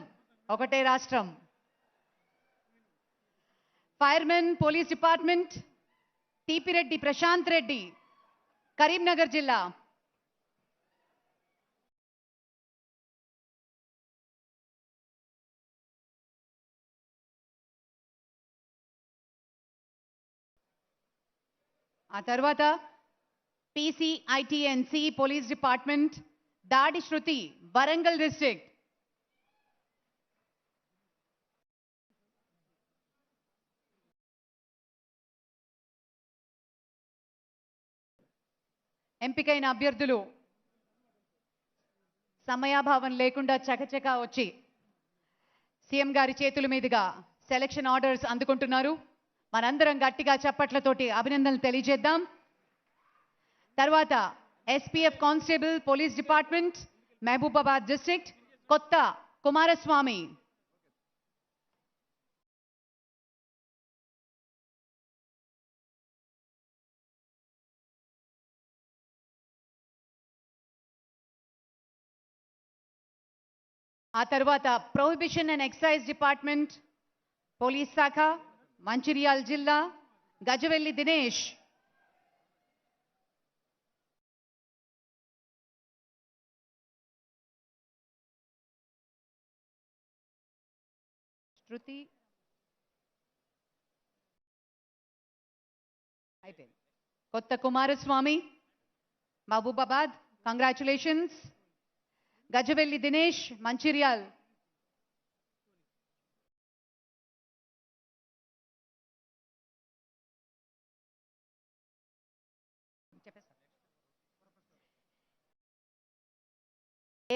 ఒకటే రాష్ట్రం. Firemen police department, TP Reddy Prashant Reddy, Karimnagar జిల్లా. ఆ తర్వాత PCITNC పోలీస్ డిపార్ట్మెంట్, దాడి శృతి, వరంగల్ డిస్ట్రిక్ట్. ఎంపికైన అభ్యర్థులు సమయాభావం లేకుండా చకచకా వచ్చి సీఎం గారి చేతుల మీదుగా సెలక్షన్ ఆర్డర్స్ అందుకుంటున్నారు. మనందరం గట్టిగా చప్పట్లతోటి అభినందనలు తెలియజేద్దాం. తర్వాత SPF constable police department, Mahabubabad district, Kotha Kumaraswamy. ఆ తర్వాత prohibition and excise department police శాఖ, మంచిర్యాల జిల్లా, గజవెల్లి దినేష్. శృతి అయిపోయింది. Kotha Kumaraswamy, Mahabubabad, congratulations. Gajavelli Dinesh, Mancherial.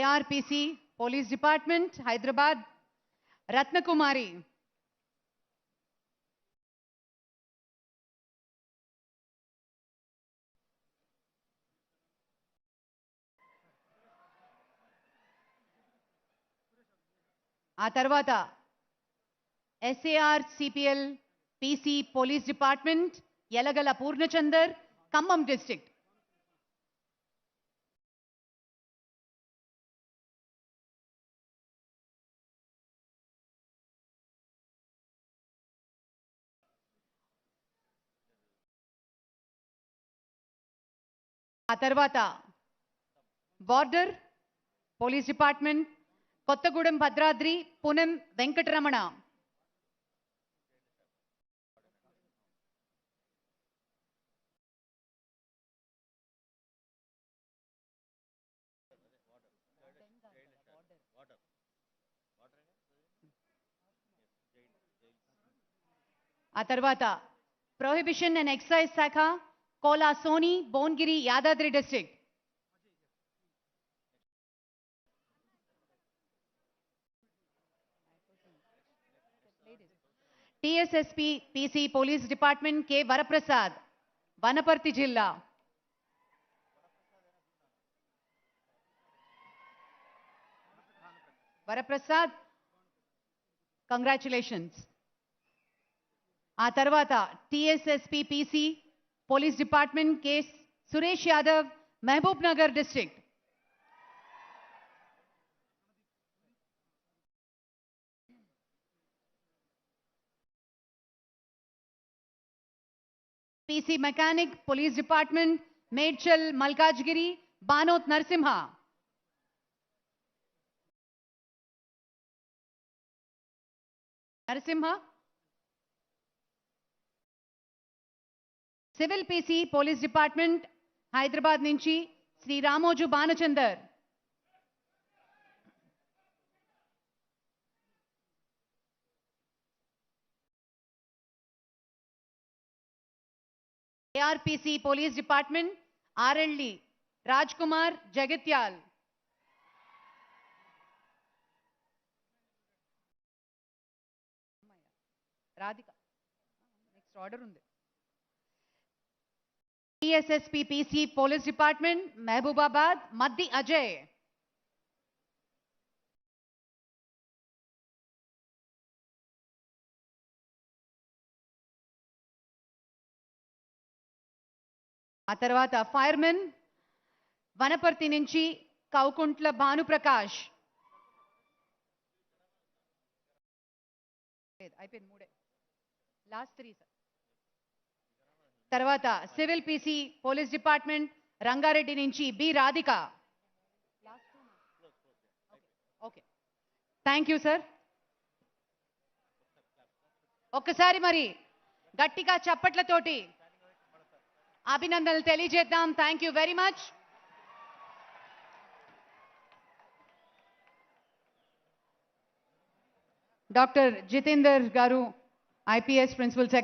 ARPC police department, Hyderabad, Ratnakumari. ఆ తర్వాత SAR CPL PC police department, Yalagala Purnachander, Khammam district. ఆ తర్వాత border police department, Kothagudem Bhadradri, Punam Venkataramana. ఆ తర్వాత ప్రొహిబిషన్ అండ్ ఎక్సైజ్ శాఖ, Kola Soni, Bhuvanagiri, Yadadri district. TSSP PC police department K Varaprasad, Wanaparthy జిల్లా. వరప్రసాద్, కంగ్రాచులేషన్స్. ఆ తర్వాత TSSP PC police department K Suresh Yadav, Mahabubnagar district. PC mechanic police department, Medchal, Malkajgiri, Banoth Narasimha. Civil PC police department, Hyderabad నుంచి Shri Ramoju బానచందర్. ARPC Police Department, RLD, Rajkumar Jagatyal. Radhika. Next order undi. PSSP PC Police Department, Mehbubabad, Maddi Ajay. ఆ తర్వాత firemen Wanaparthy నుంచి కౌకుంట్ల భానుప్రకాష్. అయిపోయింది మూడే, last 3 sir. తర్వాత civil PC police department Rangareddy నుంచి B Radhika. Okay, thank you sir. ఒక్కసారి మరి గట్టిగా చప్పట్లతోటి అభినందనలు తెలియజేద్దాం. Thank you very much. Doctor Jitender garu, IPS principal secretary.